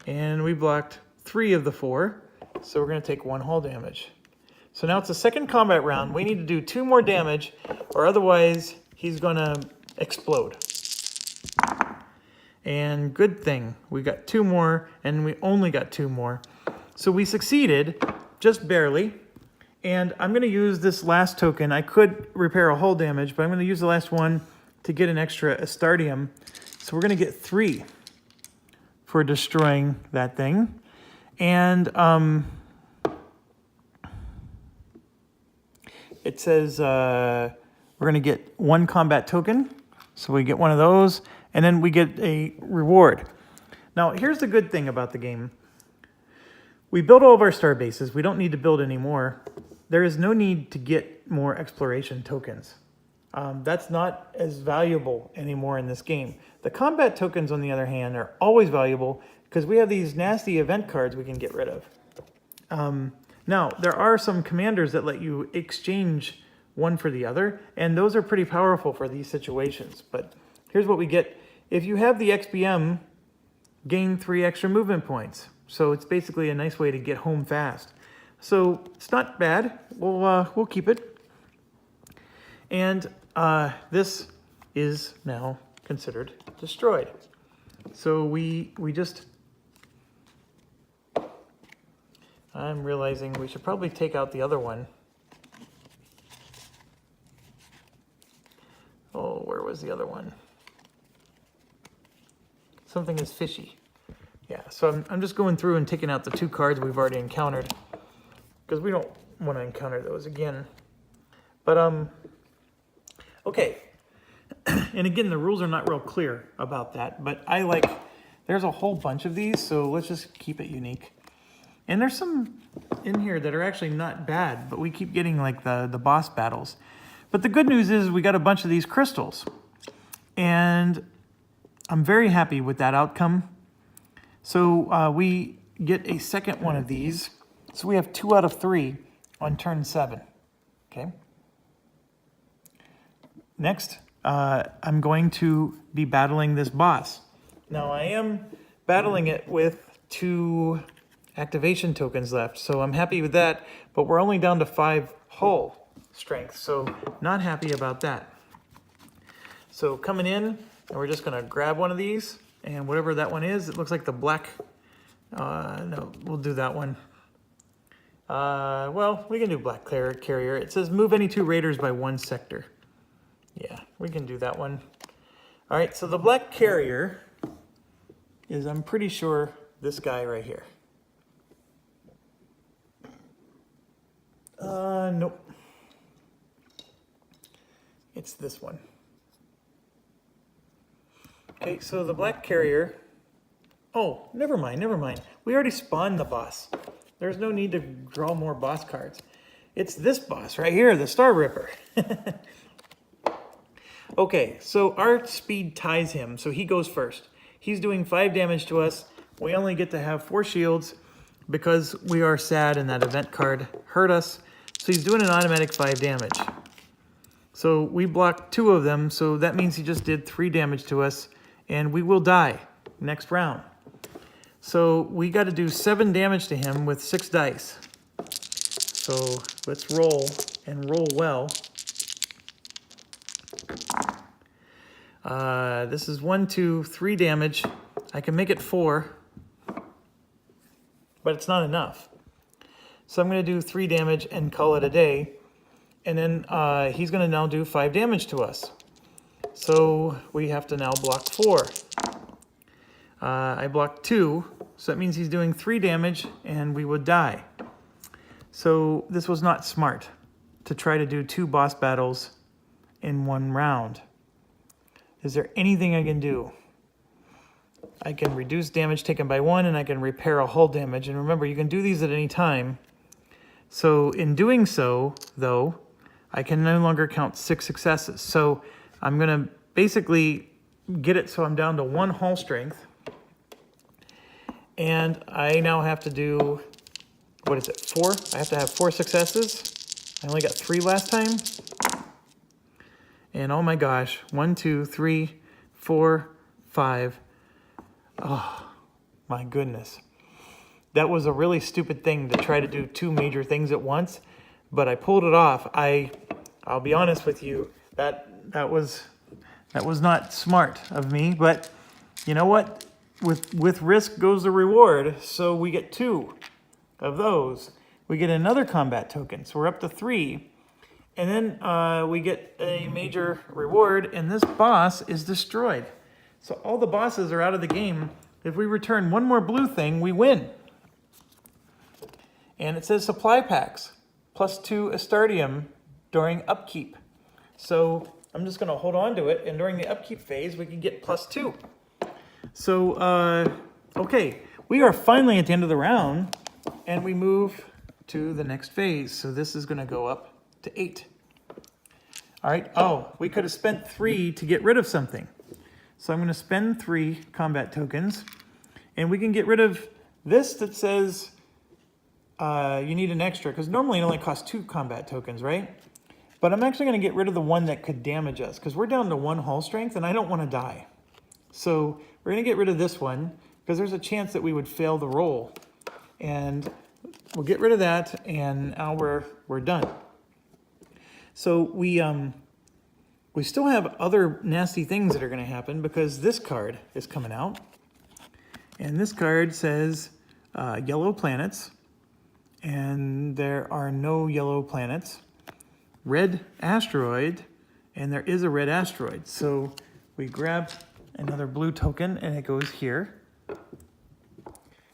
Speaker 1: And we blocked 3 of the 4, so we're going to take 1 hull damage. So now it's a second combat round. We need to do 2 more damage, or otherwise he's going to explode. And good thing, we got 2 more, and we only got 2 more. So we succeeded, just barely. And I'm going to use this last token. I could repair a hull damage, but I'm going to use the last one to get an extra Astardium. So we're going to get 3 for destroying that thing. And it says we're going to get 1 combat token. So we get 1 of those, and then we get a reward. Now, here's the good thing about the game. We built all of our star bases. We don't need to build any more. There is no need to get more exploration tokens. That's not as valuable anymore in this game. The combat tokens, on the other hand, are always valuable because we have these nasty event cards we can get rid of. Now, there are some commanders that let you exchange one for the other, and those are pretty powerful for these situations. But here's what we get. If you have the XPM, gain 3 extra movement points. So it's basically a nice way to get home fast. So it's not bad. We'll keep it. And this is now considered destroyed. So we just... I'm realizing we should probably take out the other one. Oh, where was the other one? Something is fishy. Yeah, so I'm just going through and taking out the 2 cards we've already encountered, because we don't want to encounter those again. But, okay. And again, the rules are not real clear about that, but there's a whole bunch of these, so let's just keep it unique. And there's some in here that are actually not bad, but we keep getting like the boss battles. But the good news is we got a bunch of these crystals. And I'm very happy with that outcome. So we get a second one of these. So we have 2 out of 3 on turn 7. Okay. Next, I'm going to be battling this boss. Now I am battling it with 2 activation tokens left, so I'm happy with that, but we're only down to 5 hull strength, so not happy about that. So coming in, and we're just gonna grab one of these, and whatever that one is, it looks like the black, no, we'll do that one. Well, we can do black carrier. It says move any 2 raiders by 1 sector. Yeah, we can do that one. All right, so the black carrier is, I'm pretty sure, this guy right here. Nope. It's this one. Okay, so the black carrier, oh, never mind. We already spawned the boss. There's no need to draw more boss cards. It's this boss right here, the Star Ripper. Okay, so our speed ties him, so he goes first. He's doing 5 damage to us. We only get to have 4 shields because we are sad and that event card hurt us. So he's doing an automatic 5 damage. So we blocked 2 of them, so that means he just did 3 damage to us, and we will die next round. So we got to do 7 damage to him with 6 dice. So let's roll and roll well. This is 1, 2, 3 damage. I can make it 4, but it's not enough. So I'm going to do 3 damage and call it a day. And then he's going to now do 5 damage to us. So we have to now block 4. I blocked 2, so that means he's doing 3 damage and we would die. So this was not smart to try to do 2 boss battles in 1 round. Is there anything I can do? I can reduce damage taken by 1 and I can repair a hull damage. And remember, you can do these at any time. So in doing so, though, I can no longer count 6 successes. So I'm going to basically get it so I'm down to 1 hull strength. And I now have to do, what is it, 4? I have to have 4 successes. I only got 3 last time. And oh my gosh, 1, 2, 3, 4, 5. Oh my goodness. That was a really stupid thing to try to do 2 major things at once, but I pulled it off. I'll be honest with you, that was not smart of me, but you know what? With risk goes the reward, so we get 2 of those. We get another combat token, so we're up to 3. And then we get a major reward, and this boss is destroyed. So all the bosses are out of the game. If we return 1 more blue thing, we win. And it says supply packs, +2 Astardium during upkeep. So I'm just going to hold on to it, and during the upkeep phase, we can get +2. So, okay, we are finally at the end of the round, and we move to the next phase. So this is going to go up to 8. All right. Oh, we could have spent 3 to get rid of something. So I'm going to spend 3 combat tokens, and we can get rid of this that says you need an extra, because normally it only costs 2 combat tokens, right? But I'm actually going to get rid of the one that could damage us, because we're down to 1 hull strength, and I don't want to die. So we're going to get rid of this one, because there's a chance that we would fail the roll. And we'll get rid of that, and now we're done. So we still have other nasty things that are going to happen because this card is coming out. And this card says yellow planets. And there are no yellow planets. Red asteroid. And there is a red asteroid. So we grab another blue token and it goes here.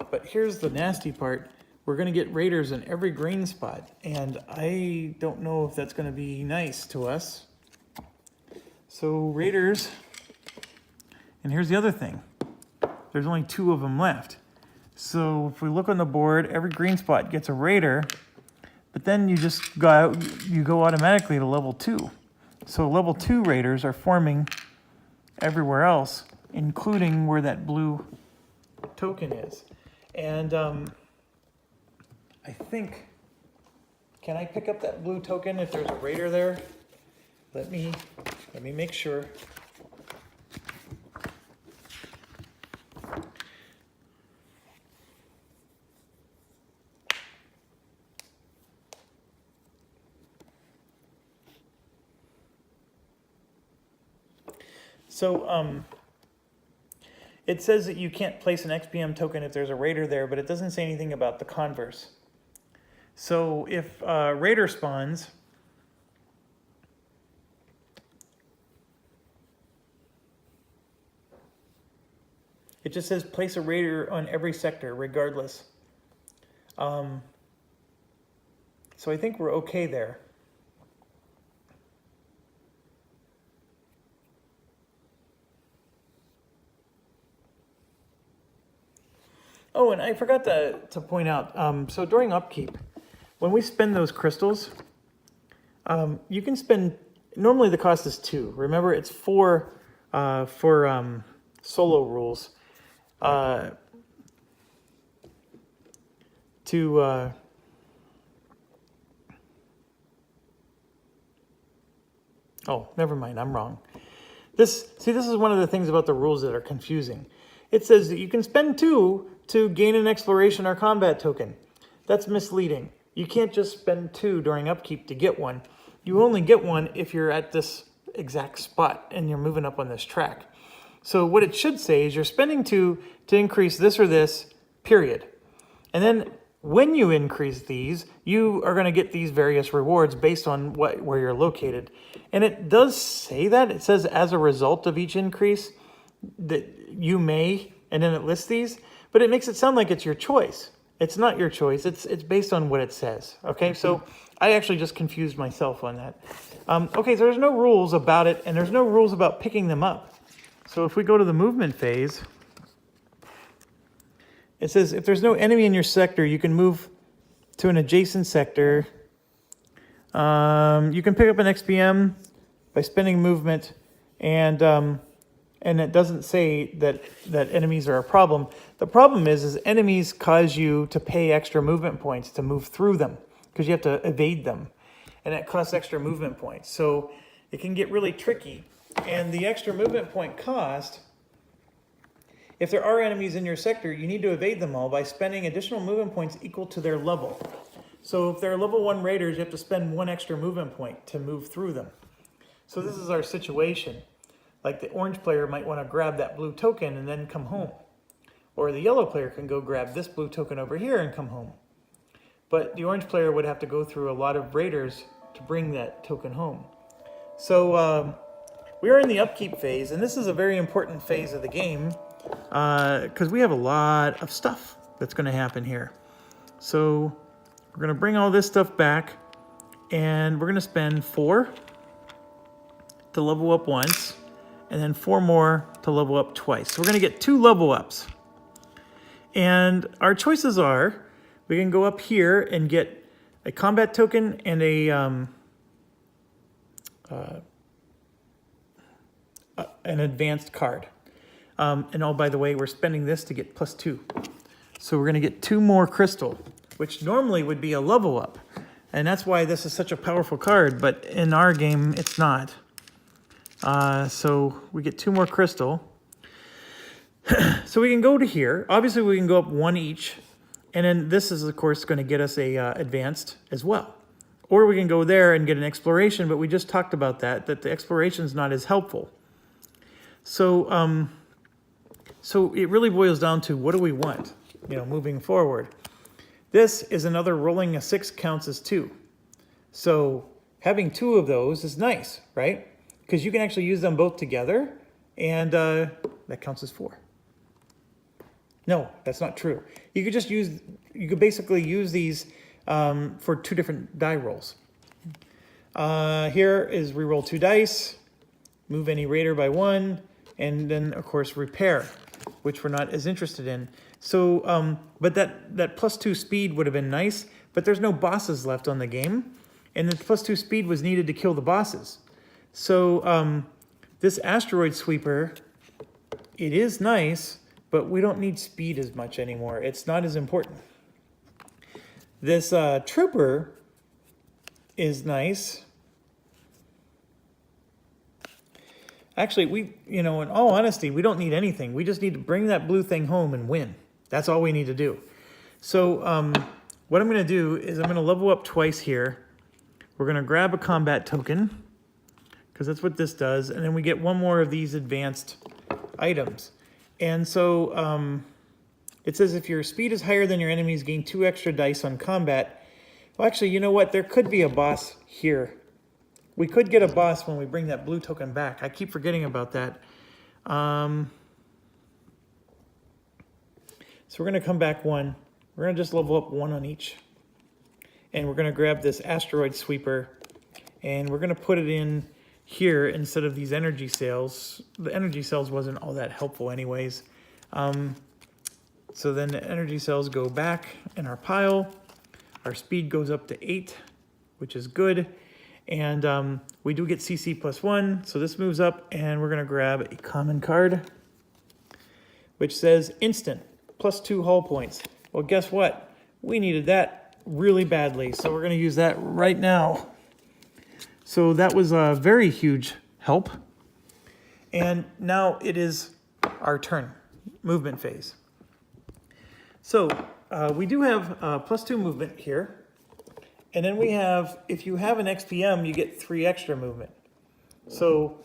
Speaker 1: But here's the nasty part. We're going to get raiders in every green spot, and I don't know if that's going to be nice to us. So raiders, and here's the other thing. There's only 2 of them left. So if we look on the board, every green spot gets a raider, but then you just go automatically to level 2. So level 2 raiders are forming everywhere else, including where that blue token is. And I think, can I pick up that blue token if there's a raider there? Let me make sure. So it says that you can't place an XPM token if there's a raider there, but it doesn't say anything about the converse. So if raider spawns, it just says place a raider on every sector regardless. So I think we're okay there. Oh, and I forgot to point out, so during upkeep, when we spend those crystals, you can spend, normally the cost is 2. Remember, it's 4 for solo rules. Oh, never mind, I'm wrong. This is one of the things about the rules that are confusing. It says that you can spend 2 to gain an exploration or combat token. That's misleading. You can't just spend 2 during upkeep to get one. You only get one if you're at this exact spot and you're moving up on this track. So what it should say is you're spending 2 to increase this or this, period. And then when you increase these, you are going to get these various rewards based on where you're located. And it does say that. It says as a result of each increase that you may, and then it lists these, but it makes it sound like it's your choice. It's not your choice. It's based on what it says. Okay, so I actually just confused myself on that. Okay, so there's no rules about it, and there's no rules about picking them up. So if we go to the movement phase, it says if there's no enemy in your sector, you can move to an adjacent sector. You can pick up an XPM by spending movement, and it doesn't say that enemies are a problem. The problem is enemies cause you to pay extra movement points to move through them because you have to evade them, and that costs extra movement points. So it can get really tricky. And the extra movement point cost, if there are enemies in your sector, you need to evade them all by spending additional movement points equal to their level. So if they're level 1 raiders, you have to spend 1 extra movement point to move through them. So this is our situation. Like the orange player might want to grab that blue token and then come home. Or the yellow player can go grab this blue token over here and come home. But the orange player would have to go through a lot of raiders to bring that token home. So we are in the upkeep phase, and this is a very important phase of the game because we have a lot of stuff that's going to happen here. So we're going to bring all this stuff back, and we're going to spend 4 to level up once, and then 4 more to level up twice. So we're going to get 2 level ups. And our choices are, we can go up here and get a combat token and an advanced card. And oh, by the way, we're spending this to get +2. So we're going to get 2 more crystal, which normally would be a level up. And that's why this is such a powerful card, but in our game, it's not. So we get 2 more crystal. So we can go to here. Obviously, we can go up 1 each. And then this is, of course, going to get us a advanced as well. Or we can go there and get an exploration, but we just talked about that the exploration is not as helpful. So, so it really boils down to what do we want, moving forward. This is another rolling a 6 counts as 2. So having 2 of those is nice, right? Because you can actually use them both together, and that counts as 4. No, that's not true. You could basically use these for 2 different die rolls. Here is reroll 2 dice. move any raider by 1, and then, of course, repair, which we're not as interested in. So, but that +2 speed would have been nice, but there's no bosses left on the game, and the +2 speed was needed to kill the bosses. So, this asteroid sweeper, it is nice, but we don't need speed as much anymore. It's not as important. This trooper is nice. Actually, in all honesty, we don't need anything. We just need to bring that blue thing home and win. That's all we need to do. So what I'm going to do is I'm going to level up twice here. We're going to grab a combat token, because that's what this does, and then we get one more of these advanced items. And so it says if your speed is higher than your enemies, gain 2 extra dice on combat. Well, actually, you know what? There could be a boss here. We could get a boss when we bring that blue token back. I keep forgetting about that. So we're going to come back 1. We're going to just level up 1 on each. And we're going to grab this asteroid sweeper, and we're going to put it in here instead of these energy cells. The energy cells wasn't all that helpful anyways. So then the energy cells go back in our pile. Our speed goes up to 8, which is good. And we do get CC +1, so this moves up, and we're going to grab a common card, which says instant, +2 hull points. Well, guess what? We needed that really badly, so we're going to use that right now. So that was a very huge help. And now it is our turn, movement phase. So we do have +2 movement here. And then we have, if you have an XPM, you get 3 extra movement. So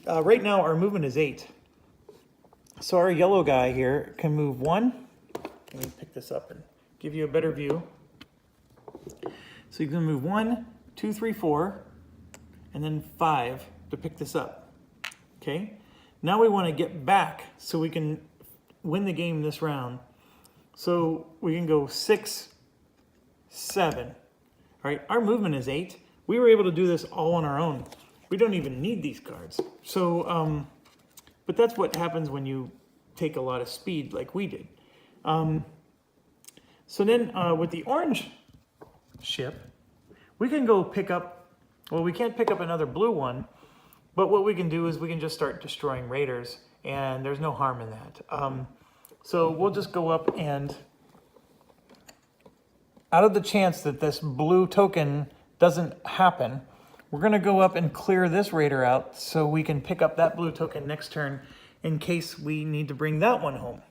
Speaker 1: right now our movement is 8. So our yellow guy here can move 1. Let me pick this up and give you a better view. So you can move 1, 2, 3, 4, and then 5 to pick this up. Okay? Now we want to get back so we can win the game this round. So we can go 6, 7. All right, our movement is 8. We were able to do this all on our own. We don't even need these cards. So, but that's what happens when you take a lot of speed like we did. So then with the orange ship, we can go pick up, well, we can't pick up another blue one, but what we can do is we can just start destroying raiders, and there's no harm in that. So we'll just go up and, out of the chance that this blue token doesn't happen, we're going to go up and clear this raider out so we can pick up that blue token next turn in case we need to bring that one home.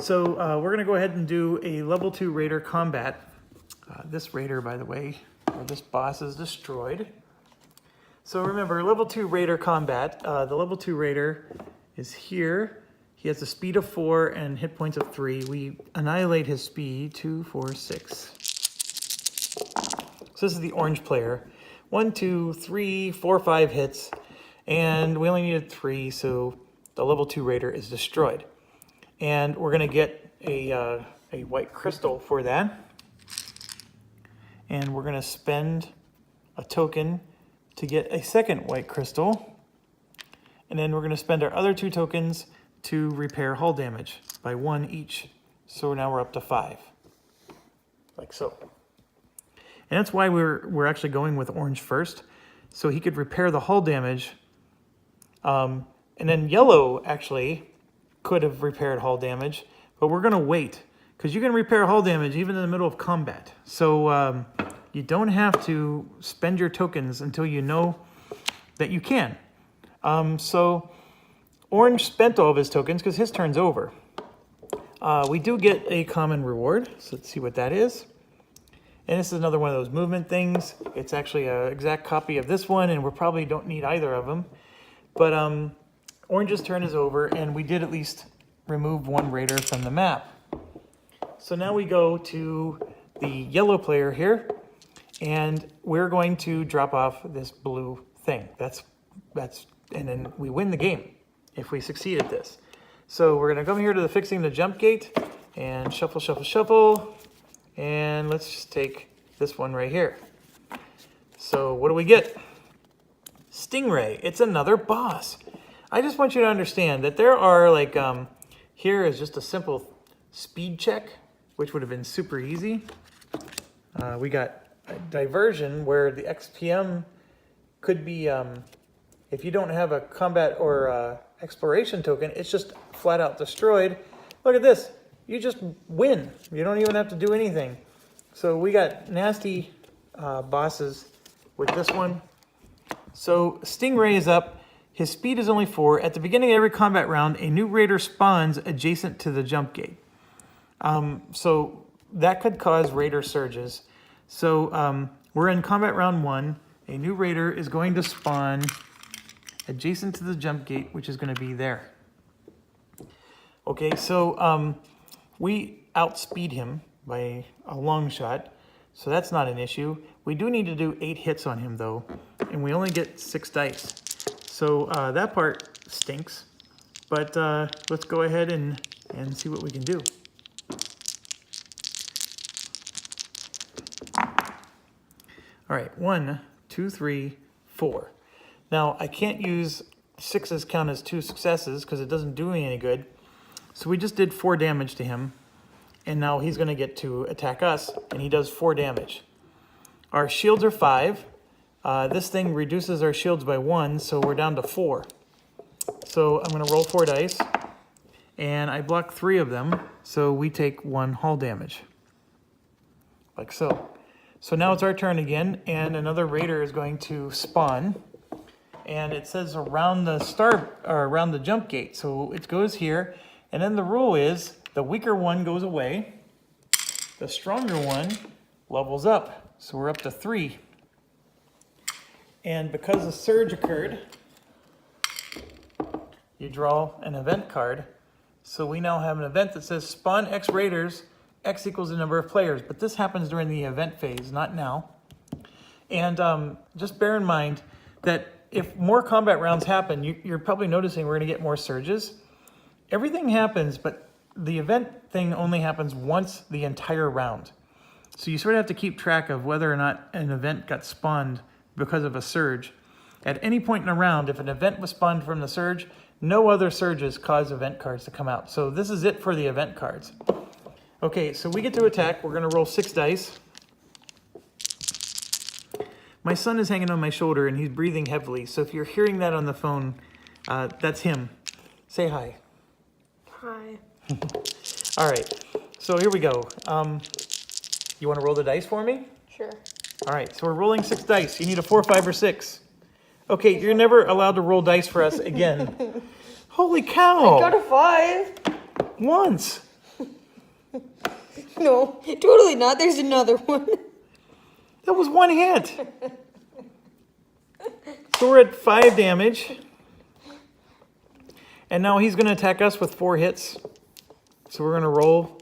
Speaker 1: So we're going to go ahead and do a level 2 raider combat. This raider, by the way, or this boss is destroyed. So remember, level 2 raider combat. The level 2 raider is here. He has a speed of 4 and hit points of 3. We annihilate his speed, 2, 4, 6. So this is the orange player. 1, 2, 3, 4, 5 hits. And we only needed 3, so the level 2 raider is destroyed. And we're going to get a white crystal for that. And we're going to spend a token to get a second white crystal. And then we're going to spend our other 2 tokens to repair hull damage by 1 each. So now we're up to 5, like so. And that's why we're actually going with orange first, so he could repair the hull damage. And then yellow actually could have repaired hull damage, but we're going to wait, because you can repair hull damage even in the middle of combat. So you don't have to spend your tokens until you know that you can. So orange spent all of his tokens because his turn's over. We do get a common reward, so let's see what that is. And this is another one of those movement things. It's actually an exact copy of this one, and we probably don't need either of them. But orange's turn is over, and we did at least remove 1 raider from the map. So now we go to the yellow player here, and we're going to drop off this blue thing. And then we win the game if we succeed at this. So we're going to come here to the fixing the jump gate and shuffle, shuffle, shuffle. And let's just take this one right here. So what do we get? Stingray. It's another boss. I just want you to understand that there are like, here is just a simple speed check, which would have been super easy. We got a diversion where the XPM could be, if you don't have a combat or exploration token, it's just flat out destroyed. Look at this. You just win. You don't even have to do anything. So we got nasty bosses with this one. So Stingray is up. His speed is only 4. At the beginning of every combat round, a new raider spawns adjacent to the jump gate. So that could cause raider surges. So we're in combat round 1. A new raider is going to spawn adjacent to the jump gate, which is going to be there. Okay, so we outspeed him by a long shot, so that's not an issue. We do need to do 8 hits on him though, and we only get 6 dice. So that part stinks, but let's go ahead and see what we can do. All right, 1, 2, 3, 4. Now, I can't use 6s count as 2 successes because it doesn't do me any good. So we just did 4 damage to him, and now he's going to get to attack us, and he does 4 damage. Our shields are 5. This thing reduces our shields by 1, so we're down to 4. So I'm going to roll 4 dice, and I block 3 of them, so we take 1 hull damage. Like so. So now it's our turn again, and another raider is going to spawn. And it says around the around the jump gate. So it goes here, and then the rule is the weaker one goes away, the stronger one levels up. So we're up to 3. And because a surge occurred, you draw an event card. So we now have an event that says spawn X raiders, X equals the number of players. But this happens during the event phase, not now. And just bear in mind that if more combat rounds happen, you're probably noticing we're going to get more surges. Everything happens, but the event thing only happens once the entire round. So you sort of have to keep track of whether or not an event got spawned because of a surge. At any point in a round, if an event was spawned from the surge, no other surges cause event cards to come out. So this is it for the event cards. Okay, so we get to attack. We're going to roll 6 dice. My son is hanging on my shoulder and he's breathing heavily. So if you're hearing that on the phone, that's him. Say hi.
Speaker 2: Hi.
Speaker 1: All right, so here we go. You want to roll the dice for me?
Speaker 2: Sure.
Speaker 1: All right, so we're rolling 6 dice. You need a 4, 5, or 6. Okay, you're never allowed to roll dice for us again. Holy cow!
Speaker 2: I got a 5.
Speaker 1: Once.
Speaker 2: No, totally not. There's another one.
Speaker 1: That was 1 hit. So we're at 5 damage. And now he's going to attack us with 4 hits. So we're going to roll.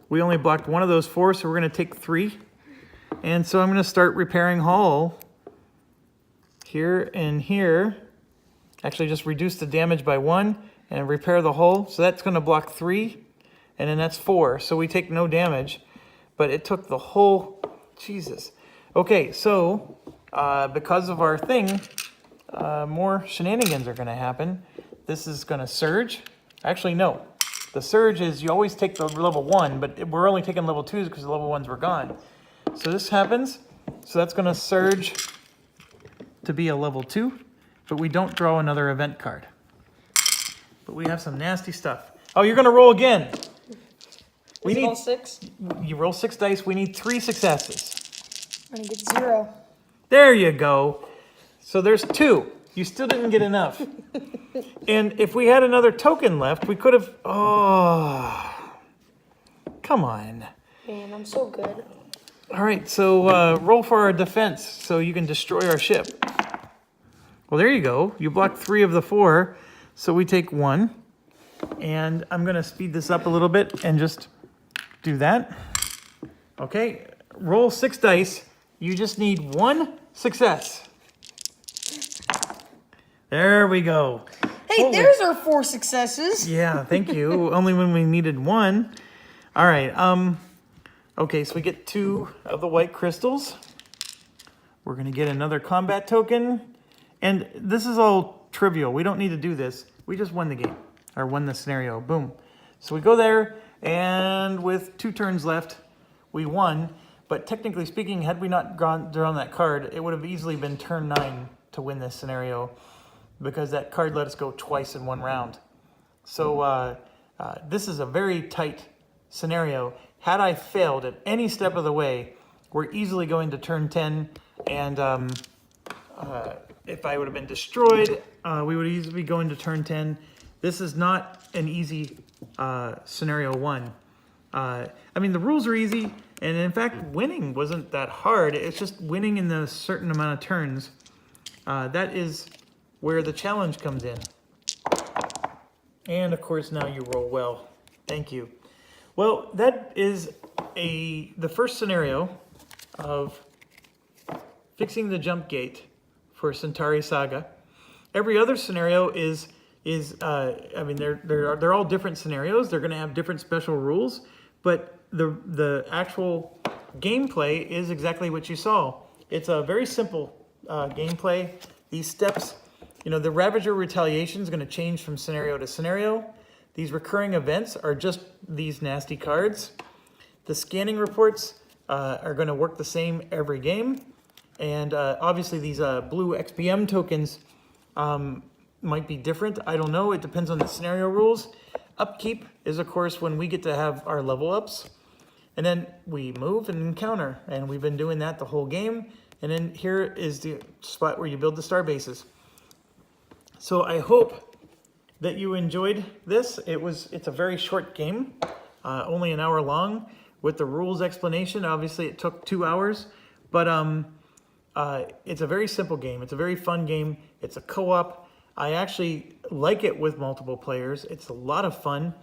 Speaker 1: We only blocked 1 of those 4, so we're going to take 3. And so I'm going to start repairing hull. Here and here. Actually, just reduce the damage by 1 and repair the hull. So that's going to block 3. And then that's 4. So we take no damage. But it took the whole... Jesus. Okay, so because of our thing, more shenanigans are going to happen. This is going to surge. Actually, no. The surge is you always take the level 1, but we're only taking level 2s because the level 1s were gone. So this happens. So that's going to surge to be a level 2, but we don't draw another event card. But we have some nasty stuff. Oh, you're going to roll again. We need
Speaker 2: 6.
Speaker 1: You roll 6 dice. We need 3 successes.
Speaker 2: I'm gonna get 0.
Speaker 1: There you go. So there's 2. You still didn't get enough. And if we had another token left, we could have... Oh, come on.
Speaker 2: Man, I'm so good.
Speaker 1: All right, so roll for our defense so you can destroy our ship. Well, there you go. You blocked 3 of the 4, so we take 1. And I'm going to speed this up a little bit and just do that. Okay, roll 6 dice. You just need 1 success. There we go.
Speaker 2: Hey, there's our 4 successes.
Speaker 1: Yeah, thank you. Only when we needed 1. All right. Okay, so we get 2 of the white crystals. We're going to get another combat token. And this is all trivial. We don't need to do this. We just won the game, or won the scenario. Boom. So we go there, and with 2 turns left, we won. But technically speaking, had we not drawn that card, it would have easily been turn 9 to win this scenario, because that card let us go twice in 1 round. So this is a very tight scenario. Had I failed at any step of the way, we're easily going to turn 10, and if I would have been destroyed, we would easily be going to turn 10. This is not an easy scenario 1. I mean, the rules are easy, and in fact, winning wasn't that hard. It's just winning in a certain amount of turns. That is where the challenge comes in. And of course, now you roll well. Thank you. Well, that is the first scenario of fixing the jump gate for Centauri Saga. Every other scenario is I mean, they're all different scenarios. They're going to have different special rules, but the actual gameplay is exactly what you saw. It's a very simple gameplay. These steps, you know, the Ravager Retaliation is going to change from scenario to scenario. These recurring events are just these nasty cards. The scanning reports are going to work the same every game. And obviously these blue XPM tokens might be different. I don't know. It depends on the scenario rules. Upkeep is, of course, when we get to have our level ups. And then we move and encounter. And we've been doing that the whole game. And then here is the spot where you build the star bases. So I hope that you enjoyed this. It's a very short game, only an hour long. With the rules explanation, obviously it took 2 hours. But it's a very simple game. It's a very fun game. It's a co-op. I actually like it with multiple players. It's a lot of fun.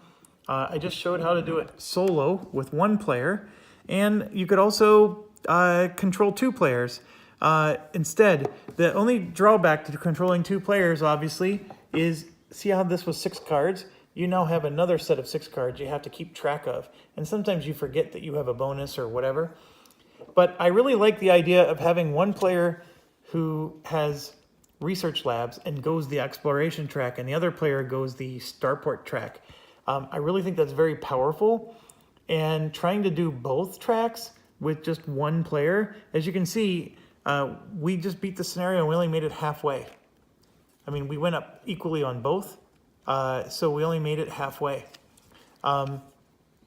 Speaker 1: I just showed how to do it solo with 1 player. And you could also control 2 players. Instead, the only drawback to controlling 2 players, obviously, is see how this was 6 cards? You now have another set of 6 cards you have to keep track of. And sometimes you forget that you have a bonus or whatever. But I really like the idea of having 1 player who has research labs and goes the exploration track, and the other player goes the starport track. I really think that's very powerful. And trying to do both tracks with just 1 player, as you can see, we just beat the scenario and we only made it halfway. I mean, we went up equally on both, so we only made it halfway.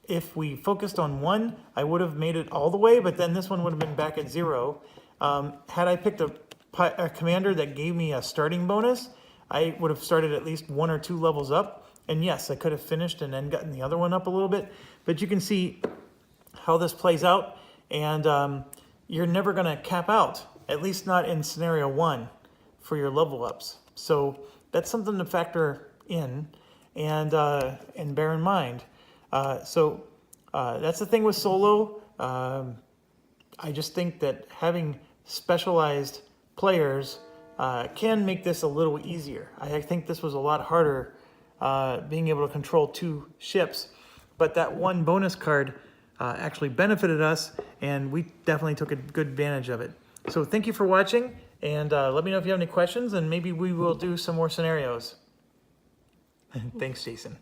Speaker 1: If we focused on 1, I would have made it all the way, but then this one would have been back at 0. Had I picked a commander that gave me a starting bonus, I would have started at least 1 or 2 levels up. And yes, I could have finished and then gotten the other one up a little bit. But you can see how this plays out, and you're never going to cap out, at least not in scenario 1, for your level ups. So that's something to factor in and bear in mind. So that's the thing with solo. I just think that having specialized players can make this a little easier. I think this was a lot harder being able to control 2 ships, but that 1 bonus card actually benefited us, and we definitely took a good advantage of it. So thank you for watching, and let me know if you have any questions, and maybe we will do some more scenarios. Thanks, Jason.